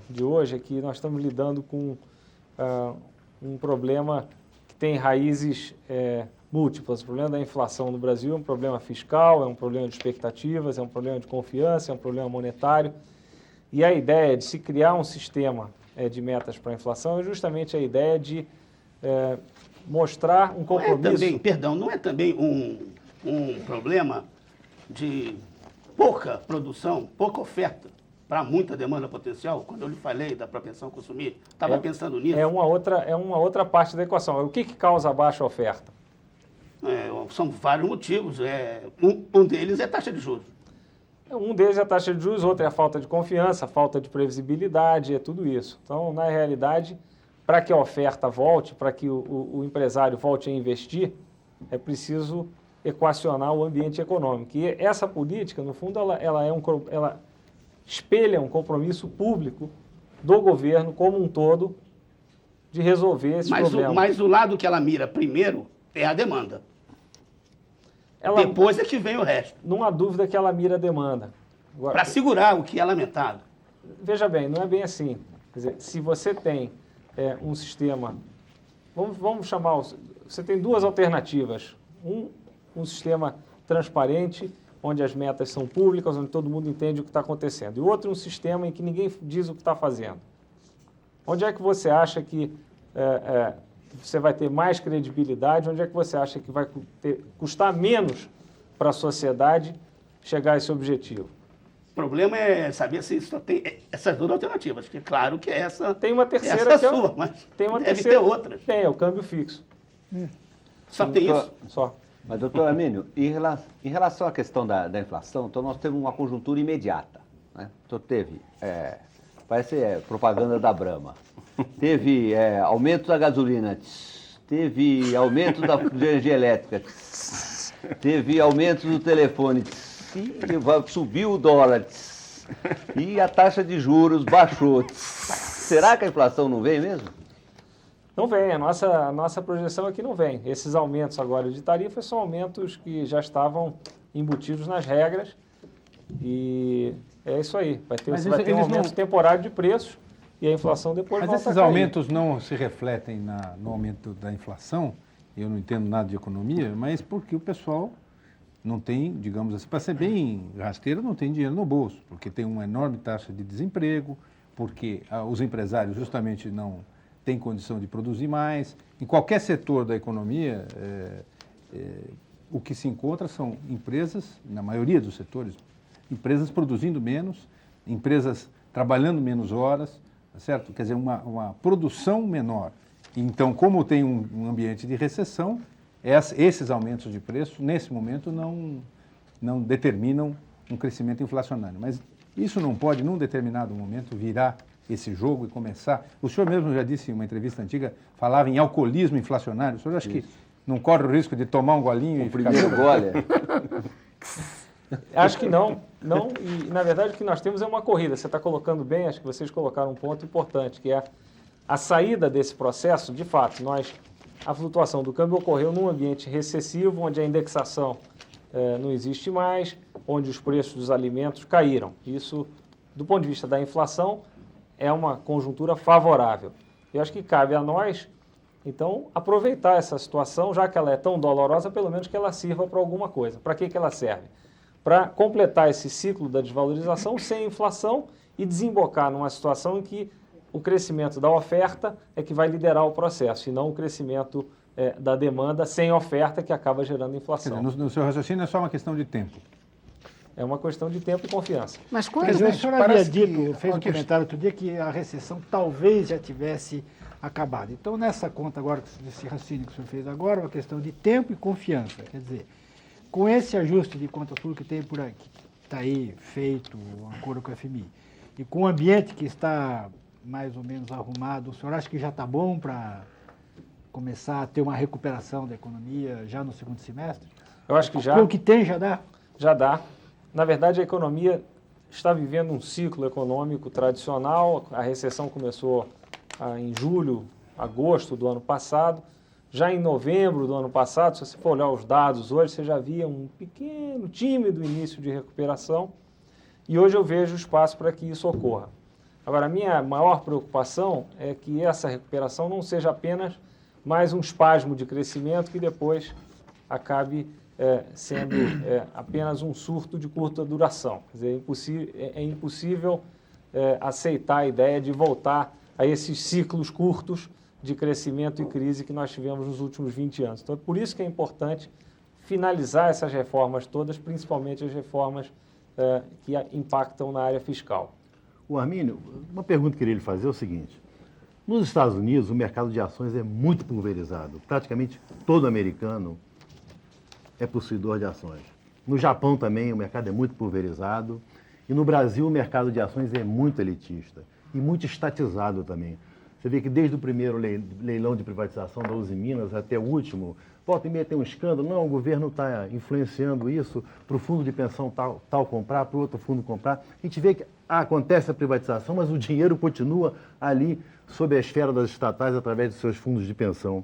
de hoje é que nós estamos lidando com um problema que tem raízes múltiplas. O problema da inflação no Brasil é um problema fiscal, é um problema de expectativas, é um problema de confiança, é um problema monetário. E a ideia de se criar um sistema de metas para a inflação é justamente a ideia de mostrar um compromisso. Não é também um problema de pouca produção, pouca oferta para muita demanda potencial? Quando eu lhe falei da propensão a consumir, estava pensando nisso. É uma outra parte da equação. O que causa a baixa oferta? São vários motivos. Um deles é a taxa de juros. Um deles é a taxa de juros, outro é a falta de confiança, a falta de previsibilidade, é tudo isso. Então, na realidade, para que a oferta volte, para que o empresário volte a investir, é preciso equacionar o ambiente econômico. E essa política, no fundo, ela espelha um compromisso público do governo como um todo de resolver esse problema. Mas o lado que ela mira primeiro é a demanda. Depois é que vem o resto. Não há dúvida que ela mira a demanda. Para segurar o que é lamentado. Veja bem, não é bem assim. Quer dizer, se você tem um sistema... Vamos chamar... Você tem duas alternativas. Um sistema transparente, onde as metas são públicas, onde todo mundo entende o que está acontecendo. E outro, um sistema em que ninguém diz o que está fazendo. Onde é que você acha que você vai ter mais credibilidade? Onde é que você acha que vai custar menos para a sociedade chegar a esse objetivo? O problema é saber se só tem essas duas alternativas, porque claro que essa tem uma terceira essa sua, mas tem uma deve terceira, ter outras. Tem, é o câmbio fixo. Só tem isso? Só. Mas, doutor Armínio, em relação à questão da inflação, então nós temos uma conjuntura imediata. Né? Então teve, parece propaganda da Brahma, teve aumento da gasolina, teve aumento da energia elétrica, teve aumento do telefone, subiu o dólar e a taxa de juros baixou. Será que a inflação não vem mesmo? Não vem, a nossa projeção é que não vem. Esses aumentos agora de tarifas são aumentos que já estavam embutidos nas regras e é isso aí. Você vai ter um aumento temporário de preços e a inflação depois Mas volta esses a cair. aumentos não se refletem no aumento da inflação? Eu não entendo nada de economia, mas porque o pessoal não tem, digamos assim, para ser bem rasteiro, não tem dinheiro no bolso, porque tem uma enorme taxa de desemprego, porque os empresários justamente não têm condição de produzir mais. Em qualquer setor da economia, o que se encontra são empresas, na maioria dos setores, empresas produzindo menos, empresas trabalhando menos horas, certo? Quer dizer, uma produção menor. Então, como tem um ambiente de recessão, esses aumentos de preço, nesse momento, não determinam um crescimento inflacionário. Mas isso não pode, num determinado momento, virar esse jogo e começar... O senhor mesmo já disse em uma entrevista antiga, falava em alcoolismo inflacionário. O senhor acha que não corre o risco de tomar um golinho e ficar... Primeiro gole. Acho que não. E, na verdade, o que nós temos é uma corrida. Você está colocando bem, acho que vocês colocaram um ponto importante, que é a saída desse processo. De fato, a flutuação do câmbio ocorreu num ambiente recessivo, onde a indexação não existe mais, onde os preços dos alimentos caíram. Isso, do ponto de vista da inflação, é uma conjuntura favorável. Eu acho que cabe a nós, então, aproveitar essa situação, já que ela é tão dolorosa, pelo menos que ela sirva para alguma coisa. Para que ela serve? Para completar esse ciclo da desvalorização sem inflação e desembocar numa situação em que o crescimento da oferta é que vai liderar o processo, e não o crescimento da demanda sem oferta que acaba gerando inflação. Quer dizer, no seu raciocínio é só uma questão de tempo. É uma questão de tempo e confiança. Mas quando... Quer dizer, o senhor havia parece dito, que- fez um comentário outro dia que a recessão talvez já tivesse acabado. Então, nessa conta agora, desse raciocínio que o senhor fez agora, uma questão de tempo e confiança. Quer dizer, com esse ajuste de contas públicas que tem por aqui, está aí feito, um acordo com o FMI, e com o ambiente que está mais ou menos arrumado, o senhor acha que já está bom para começar a ter uma recuperação da economia já no segundo semestre? Eu acho que já... Pelo que tem, já dá? Já dá. Na verdade, a economia está vivendo um ciclo econômico tradicional. A recessão começou em julho, agosto do ano passado. Já em novembro do ano passado, se você for olhar os dados hoje, você já via um pequeno, tímido início de recuperação. E hoje eu vejo espaço para que isso ocorra. Agora, a minha maior preocupação é que essa recuperação não seja apenas mais um espasmo de crescimento que depois acabe sendo apenas um surto de curta duração. Quer dizer, é impossível aceitar a ideia de voltar a esses ciclos curtos de crescimento e crise que nós tivemos nos últimos 20 anos. Então, é por isso que é importante finalizar essas reformas todas, principalmente as reformas que impactam na área fiscal. O Armínio, uma pergunta que eu queria lhe fazer é o seguinte. Nos Estados Unidos, o mercado de ações é muito pulverizado. Praticamente todo americano é possuidor de ações. No Japão também o mercado é muito pulverizado. E no Brasil o mercado de ações é muito elitista e muito estatizado também. Você vê que desde o primeiro leilão de privatização da Uzi Minas até o último, volta e meia tem um escândalo, não, o governo está influenciando isso para o fundo de pensão tal comprar, para o outro fundo comprar. A gente vê que acontece a privatização, mas o dinheiro continua ali sob a esfera das estatais através de seus fundos de pensão.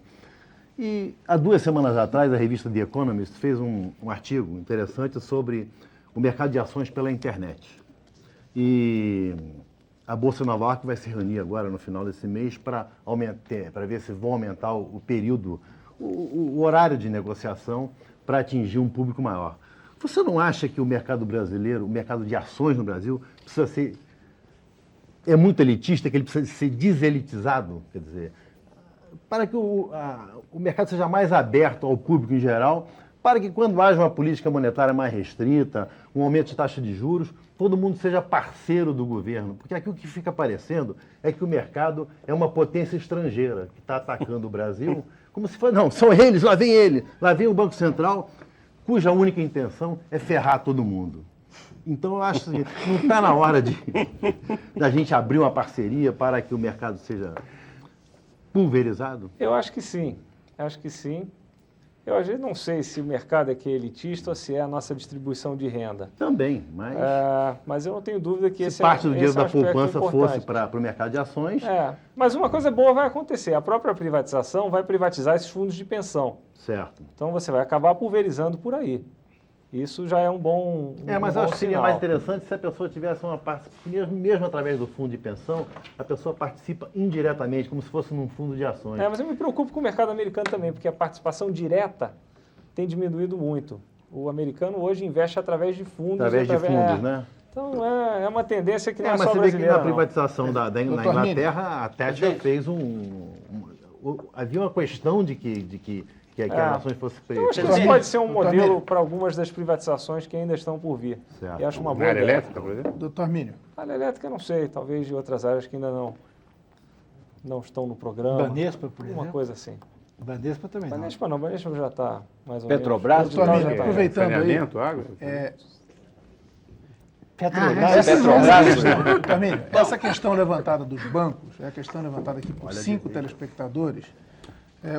E há 2 semanas atrás, a revista The Economist fez um artigo interessante sobre o mercado de ações pela internet. E a Bolsa de Nova York vai se reunir agora no final desse mês para ver se vão aumentar o período, o horário de negociação para atingir um público maior. Você não acha que o mercado brasileiro, o mercado de ações no Brasil, precisa ser... é muito elitista, que ele precisa ser deselitizado? Quer dizer, para que o mercado seja mais aberto ao público em geral, para que quando haja uma política monetária mais restrita, um aumento de taxa de juros, todo mundo seja parceiro do governo. Porque aqui o que fica parecendo é que o mercado é uma potência estrangeira que está atacando o Brasil Como se fosse, não, são eles, lá vem ele, lá vem o Banco Central, cuja única intenção é ferrar todo mundo. Então, eu acho que não está na hora da gente abrir uma parceria para que o mercado seja pulverizado? Eu acho que sim, acho que sim. Eu às vezes não sei se o mercado é que é elitista ou se é a nossa distribuição de renda. Também, Mas eu não tenho dúvida que se esse parte do esse dinheiro é um da aspecto poupança importante. fosse para o mercado de ações, Mas uma coisa boa vai acontecer. A própria privatização vai privatizar esses fundos de pensão. certo. Então você vai acabar pulverizando por aí. Isso já é um bom Mas bom eu acho que seria sinal. mais interessante se a pessoa tivesse uma participação, mesmo através do fundo de pensão, a pessoa participa indiretamente, como se fosse num fundo de ações. Mas eu me preocupo com o mercado americano também, porque a participação direta tem diminuído muito. O americano hoje investe através de fundos. Através de fundos, né? Então é uma tendência que não é, Mas só você vê que brasileira. na privatização na Doutor Inglaterra, a Thatcher Gente. fez havia uma questão de que as ações fossem Eu acho que isso pode ser um modelo para algumas das privatizações que ainda estão por vir. Certo. E acho uma Na boa área ideia. elétrica, por exemplo? Doutor Armínio, A área elétrica, eu não sei, talvez de outras áreas que ainda não estão no programa. Banespa, por Uma exemplo. coisa assim. Banespa também não. Banespa já está mais ou Petrobras, menos. Petrobras já Doutor tá. aproveitando aí, Saneamento, água? Doutor Armínio, essa questão levantada dos bancos, é a questão levantada aqui por 5 telespectadores.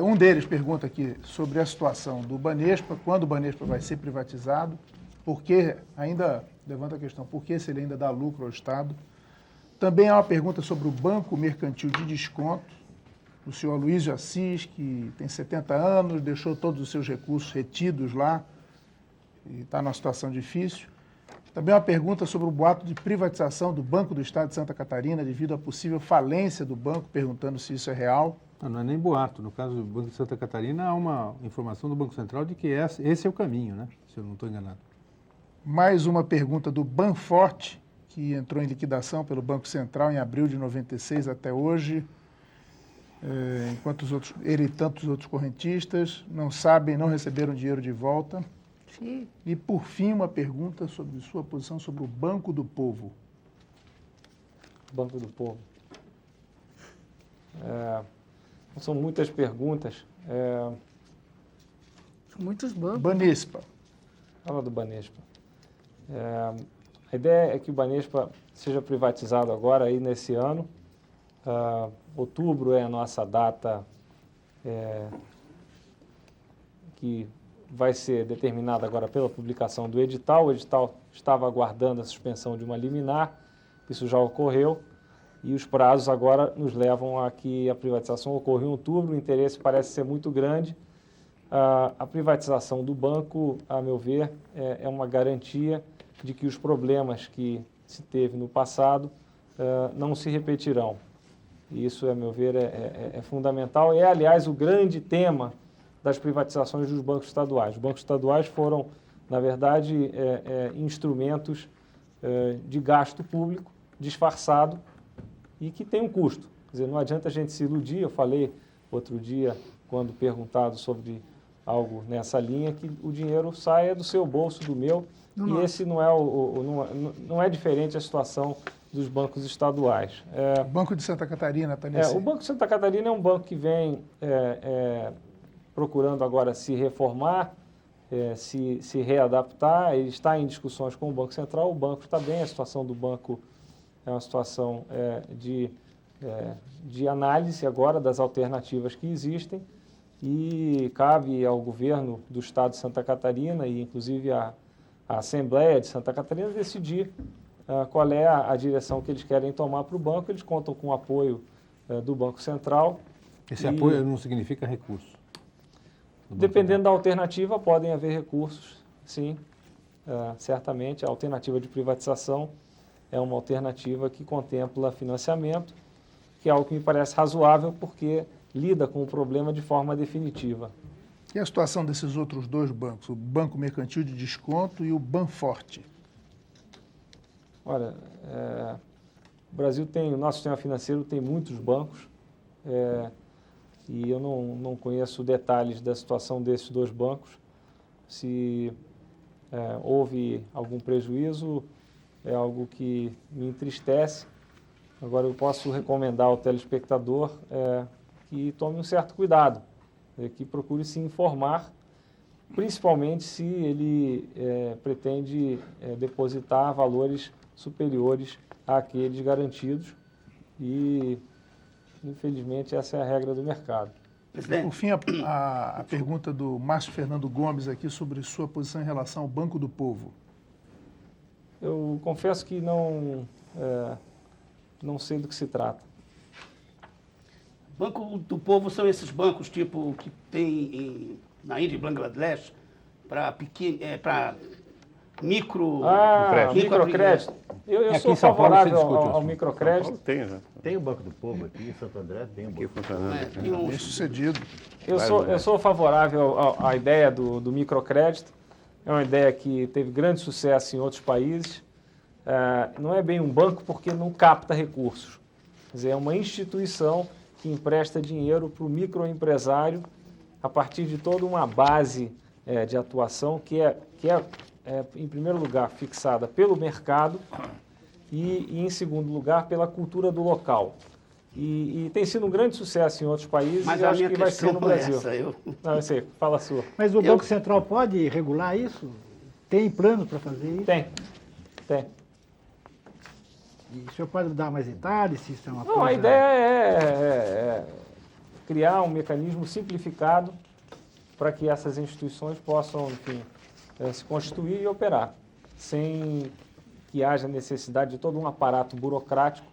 Um deles pergunta aqui sobre a situação do Banespa, quando o Banespa vai ser privatizado, porque ainda levanta a questão, por que se ele ainda dá lucro ao Estado. Também há uma pergunta sobre o Banco Mercantil de Desconto, do senhor Aloysio Assis, que tem 70 anos, deixou todos os seus recursos retidos lá e está numa situação difícil. Também uma pergunta sobre o boato de privatização do Banco do Estado de Santa Catarina devido à possível falência do banco, perguntando se isso é real. Não é nem boato. No caso do Banco de Santa Catarina, há uma informação do Banco Central de que esse é o caminho, né? Se eu não estou enganado. Mais uma pergunta do Banforte, que entrou em liquidação pelo Banco Central em abril de 96 até hoje, enquanto ele e tantos outros correntistas não sabem, não receberam dinheiro de volta. Sim. E, por fim, uma pergunta sobre sua posição sobre o Banco do Povo. Banco do Povo. São muitas perguntas. Muitos bancos. Banespa. Fala do Banespa. A ideia é que o Banespa seja privatizado agora, aí nesse ano. Outubro é a nossa data que vai ser determinada agora pela publicação do edital. O edital estava aguardando a suspensão de uma liminar, isso já ocorreu, e os prazos agora nos levam a que a privatização ocorra em outubro. O interesse parece ser muito grande. A privatização do banco, a meu ver, é uma garantia de que os problemas que se teve no passado não se repetirão. E isso, a meu ver, é fundamental. É, aliás, o grande tema das privatizações dos bancos estaduais. Os bancos estaduais foram, na verdade, instrumentos de gasto público disfarçado e que tem um custo. Quer dizer, não adianta a gente se iludir. Eu falei outro dia, quando perguntado sobre algo nessa linha, que o dinheiro saia do seu bolso, do meu, e esse não é diferente a situação dos bancos estaduais. O Banco de Santa Catarina está nesse... O Banco de Santa Catarina é um banco que vem procurando agora se reformar, se readaptar. Ele está em discussões com o Banco Central. O banco está bem, a situação do banco é uma situação de análise agora das alternativas que existem, e cabe ao governo do Estado de Santa Catarina e inclusive à Assembleia de Santa Catarina decidir qual é a direção que eles querem tomar para o banco. Eles contam com o apoio do Banco Central. Esse apoio não significa recurso? Dependendo da alternativa, podem haver recursos, sim, certamente. A alternativa de privatização é uma alternativa que contempla financiamento, que é algo que me parece razoável, porque lida com o problema de forma definitiva. E a situação desses outros dois bancos, o Banco Mercantil de Desconto e o Banforte? Olha, o Brasil o nosso sistema financeiro tem muitos bancos, e eu não conheço detalhes da situação desses dois bancos. Se houve algum prejuízo, é algo que me entristece. Agora, eu posso recomendar ao telespectador que tome um certo cuidado, que procure se informar, principalmente se ele pretende depositar valores superiores àqueles garantidos e, infelizmente, essa é a regra do mercado. Por fim, a pergunta do Márcio Fernando Gomes aqui sobre sua posição em relação ao Banco do Povo. Eu confesso que não sei do que se trata. Banco do Povo são esses bancos tipo que tem na Índia e Bangladesh para microcrédito. Eu Aqui sou em São Paulo favorável se discute ao isso. microcrédito. Tem, já. Tem o Banco do Povo aqui em Santo André, tem o Aqui Banco. funcionando. Bem sucedido. Eu sou favorável à ideia do microcrédito. É uma ideia que teve grande sucesso em outros países. Não é bem um banco porque não capta recursos. Quer dizer, é uma instituição que empresta dinheiro para o microempresário a partir de toda uma base de atuação que é, em primeiro lugar, fixada pelo mercado e, em segundo lugar, pela cultura do local. E tem sido um grande sucesso em outros países Mas e a acho minha que vai ser questão no é Brasil. essa, Não, eu sei, fala a sua. Mas o Banco Central pode regular isso? Tem plano para fazer isso? Tem. E o senhor pode dar mais detalhes se isso é uma Não, coisa... a ideia é criar um mecanismo simplificado para que essas instituições possam, enfim, se constituir e operar, sem que haja necessidade de todo um aparato burocrático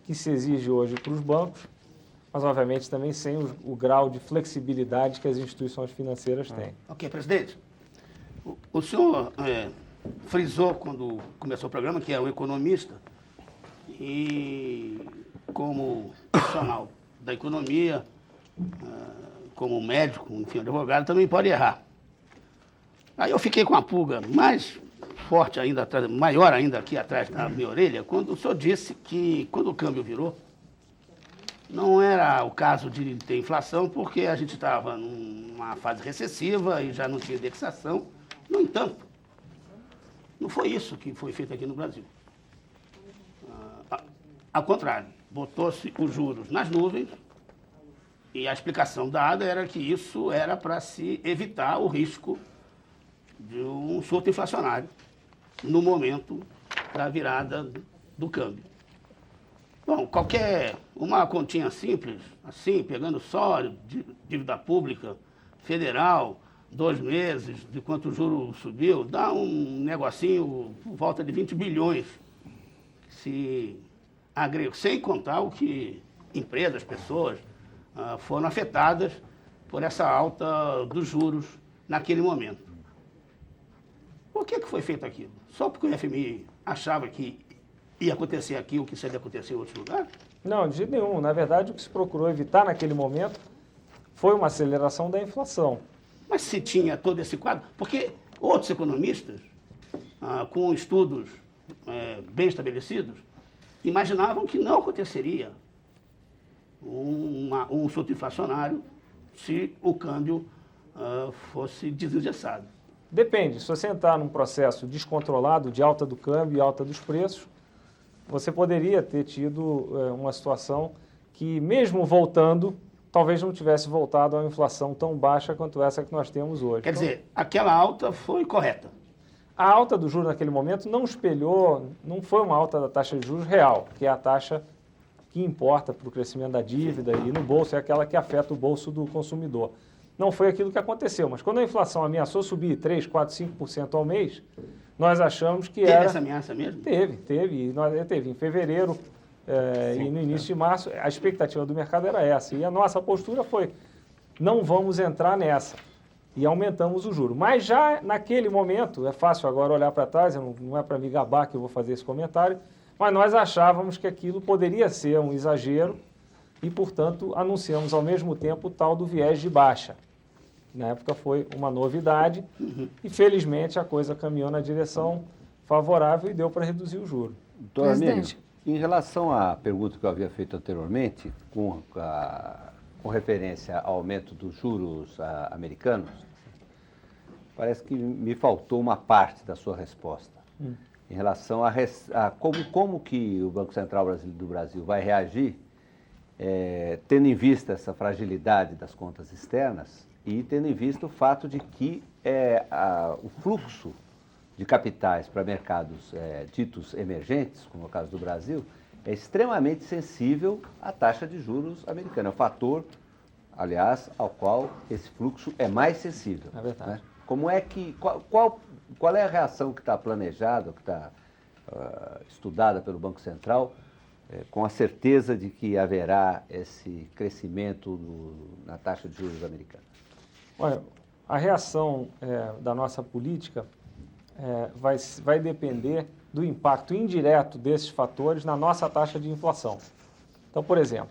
que se exige hoje para os bancos, mas, obviamente, também sem o grau de flexibilidade que as instituições financeiras têm. Ok, presidente. O senhor frisou quando começou o programa que é um economista e como profissional da economia, como médico, enfim, advogado, também pode errar. Aí eu fiquei com a pulga mais forte ainda, maior ainda aqui atrás da minha orelha, quando o senhor disse que quando o câmbio virou, não era o caso de ter inflação, porque a gente estava numa fase recessiva e já não tinha indexação. No entanto, não foi isso que foi feito aqui no Brasil. Ao contrário, botou-se os juros nas nuvens e a explicação dada era que isso era para se evitar o risco de um surto inflacionário no momento da virada do câmbio. Bom, uma continha simples, assim, pegando só dívida pública federal, 2 meses, de quanto o juro subiu, dá um negocinho por volta de 20 bilhões que se agrega, sem contar o que empresas, pessoas foram afetadas por essa alta dos juros naquele momento. Por que foi feito aquilo? Só porque o FMI achava que ia acontecer aqui o que seria acontecer em outros lugares? Não, de jeito nenhum. Na verdade, o que se procurou evitar naquele momento foi uma aceleração da inflação. Mas se tinha todo esse quadro, porque outros economistas, com estudos bem estabelecidos, imaginavam que não aconteceria um surto inflacionário se o câmbio fosse desengessado. Depende. Se você entrar num processo descontrolado de alta do câmbio e alta dos preços, você poderia ter tido uma situação que, mesmo voltando, talvez não tivesse voltado a uma inflação tão baixa quanto essa que nós temos hoje. Quer dizer, aquela alta foi correta. A alta do juro naquele momento não foi uma alta da taxa de juros real, que é a taxa que importa para o crescimento da dívida e no bolso, é aquela que afeta o bolso do consumidor. Não foi aquilo que aconteceu, mas quando a inflação ameaçou subir 3, 4, 5% ao mês, nós achamos que Teve era... essa ameaça mesmo? Teve. Teve em fevereiro e no início de março. A expectativa do mercado era essa. E a nossa postura foi, não vamos entrar nessa. E aumentamos o juro. Mas já naquele momento, é fácil agora olhar para trás, não é para me gabar que eu vou fazer esse comentário, mas nós achávamos que aquilo poderia ser um exagero e, portanto, anunciamos ao mesmo tempo o tal do viés de baixa. Na época foi uma novidade e, felizmente, a coisa caminhou na direção favorável e deu para reduzir o juro. Doutor Armínio, em relação à pergunta que eu havia feito anteriormente, com referência ao aumento dos juros americanos, parece que me faltou uma parte da sua resposta. Em relação a como que o Banco Central do Brasil vai reagir, tendo em vista essa fragilidade das contas externas, E tendo em vista o fato de que o fluxo de capitais para mercados ditos emergentes, como é o caso do Brasil, é extremamente sensível à taxa de juros americana. É o fator, aliás, ao qual esse fluxo é mais sensível. É verdade. Né? Como é que, qual é a reação que está planejada, que está estudada pelo Banco Central, com a certeza de que haverá esse crescimento na taxa de juros americana? Olha, a reação da nossa política vai depender do impacto indireto desses fatores na nossa taxa de inflação. Então, por exemplo,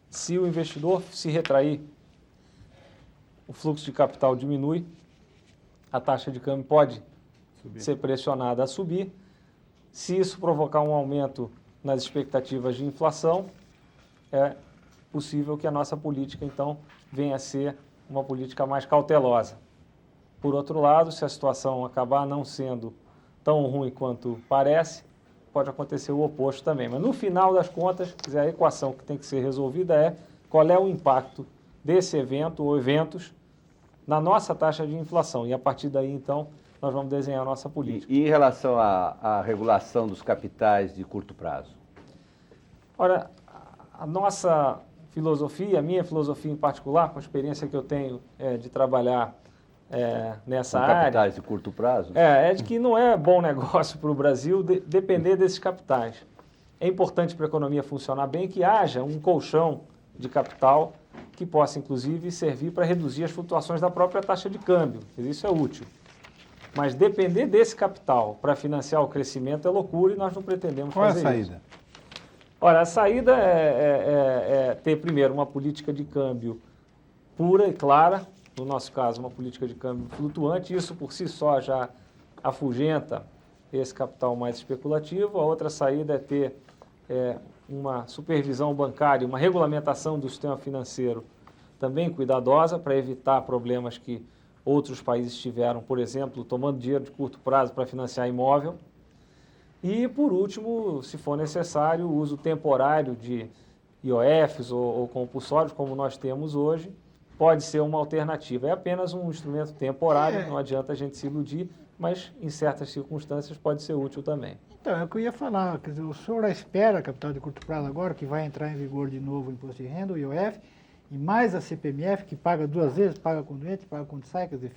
se o investidor se retrair, o fluxo de capital diminui, a taxa de câmbio pode ser pressionada a subir. Se isso provocar um aumento nas expectativas de inflação, é possível que a nossa política, então, venha a ser uma política mais cautelosa. Por outro lado, se a situação acabar não sendo tão ruim quanto parece, pode acontecer o oposto também. Mas no final das contas, a equação que tem que ser resolvida é qual é o impacto desse evento ou eventos na nossa taxa de inflação. E a partir daí, então, nós vamos desenhar a nossa política. E em relação à regulação dos capitais de curto prazo? Ora, a nossa filosofia, a minha filosofia em particular, com a experiência que eu tenho de trabalhar nessa área... capitais de curto prazo? É de que não é bom negócio para o Brasil depender desses capitais. É importante para a economia funcionar bem que haja um colchão de capital que possa, inclusive, servir para reduzir as flutuações da própria taxa de câmbio. Isso é útil. Mas depender desse capital para financiar o crescimento é loucura e nós não pretendemos fazer isso. Qual é a saída? Ora, a saída é ter, primeiro, uma política de câmbio pura e clara, no nosso caso, uma política de câmbio flutuante. Isso, por si só, já afugenta esse capital mais especulativo. A outra saída é ter uma supervisão bancária, uma regulamentação do sistema financeiro também cuidadosa para evitar problemas que outros países tiveram, por exemplo, tomando dinheiro de curto prazo para financiar imóvel. E, por último, se for necessário, o uso temporário de IOFs ou compulsórios, como nós temos hoje, pode ser uma alternativa. É apenas um instrumento temporário, não adianta a gente se iludir, mas em certas circunstâncias pode ser útil também. Então, é o que eu ia falar. Quer dizer, o senhor espera capital de curto prazo agora, que vai entrar em vigor de novo o imposto de renda, o IOF, e mais a CPMF, que paga duas vezes, paga quando entra, paga quando sai, quer dizer,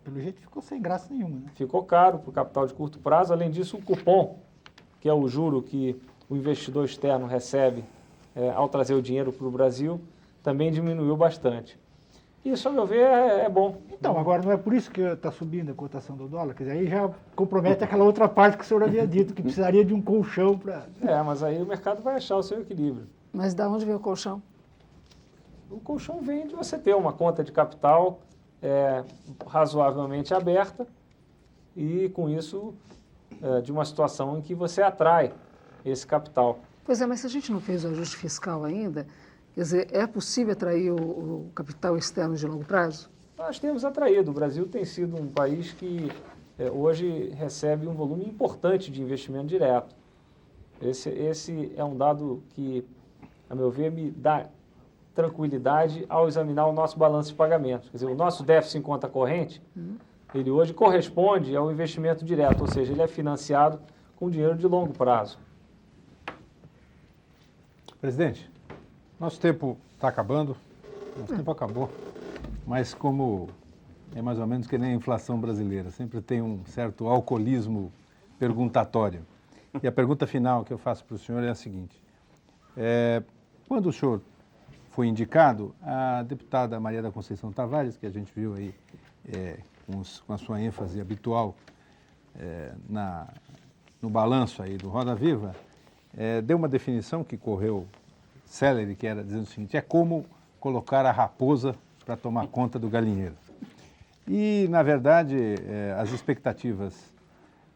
pelo jeito ficou sem graça nenhuma, né? Ficou caro para o capital de curto prazo. Além disso, o cupom, que é o juro que o investidor externo recebe ao trazer o dinheiro para o Brasil, também diminuiu bastante. Isso, ao meu ver, é bom. Então, agora não é por isso que está subindo a cotação do dólar? Quer dizer, aí já compromete aquela outra parte que o senhor havia dito, que precisaria de um colchão para... Mas aí o mercado vai achar o seu equilíbrio. Mas de onde vem o colchão? O colchão vem de você ter uma conta de capital razoavelmente aberta e, com isso, de uma situação em que você atrai esse capital. Pois é, mas se a gente não fez o ajuste fiscal ainda, quer dizer, é possível atrair o capital externo de longo prazo? Nós temos atraído. O Brasil tem sido um país que hoje recebe um volume importante de investimento direto. Esse é um dado que, a meu ver, me dá tranquilidade ao examinar o nosso balanço de pagamentos. Quer dizer, o nosso déficit em conta corrente, ele hoje corresponde ao investimento direto, ou seja, ele é financiado com dinheiro de longo prazo. Presidente, nosso tempo está acabando, nosso tempo acabou, mas como é mais ou menos que nem a inflação brasileira, sempre tem um certo alcoolismo perguntatório. E a pergunta final que eu faço para o senhor é a seguinte: quando o senhor foi indicado, a deputada Maria da Conceição Tavares, que a gente viu aí com a sua ênfase habitual no balanço aí do Roda Viva, deu uma definição que correu célere, que era dizendo o seguinte: é como colocar a raposa para tomar conta do galinheiro. E, na verdade, as expectativas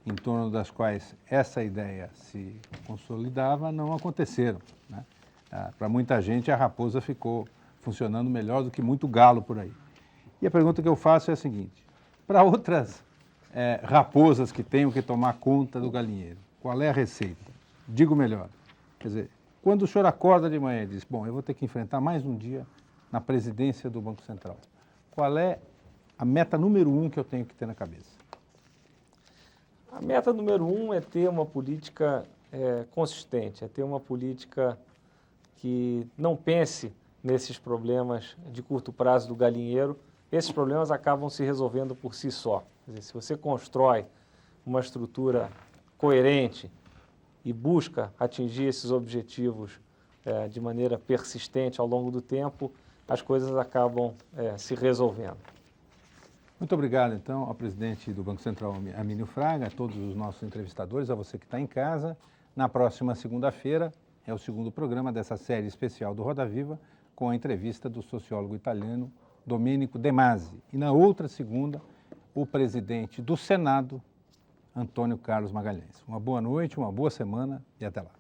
em torno das quais essa ideia se consolidava não aconteceram, né? Para muita gente, a raposa ficou funcionando melhor do que muito galo por aí. E a pergunta que eu faço é a seguinte: para outras raposas que tenham que tomar conta do galinheiro, qual é a receita? Digo melhor, quer dizer, quando o senhor acorda de manhã e diz, bom, eu vou ter que enfrentar mais um dia na presidência do Banco Central, qual é a meta número 1 que eu tenho que ter na cabeça? A meta número 1 é ter uma política consistente, é ter uma política que não pense nesses problemas de curto prazo do galinheiro. Esses problemas acabam se resolvendo por si só. Quer dizer, se você constrói uma estrutura coerente e busca atingir esses objetivos de maneira persistente ao longo do tempo, as coisas acabam se resolvendo. Muito obrigado, então, ao presidente do Banco Central, Armínio Fraga, a todos os nossos entrevistadores, a você que está em casa. Na próxima segunda-feira é o segundo programa dessa série especial do Roda Viva, com a entrevista do sociólogo italiano Domenico De Masi. E na outra segunda, o presidente do Senado, Antônio Carlos Magalhães. Uma boa noite, uma boa semana e até lá.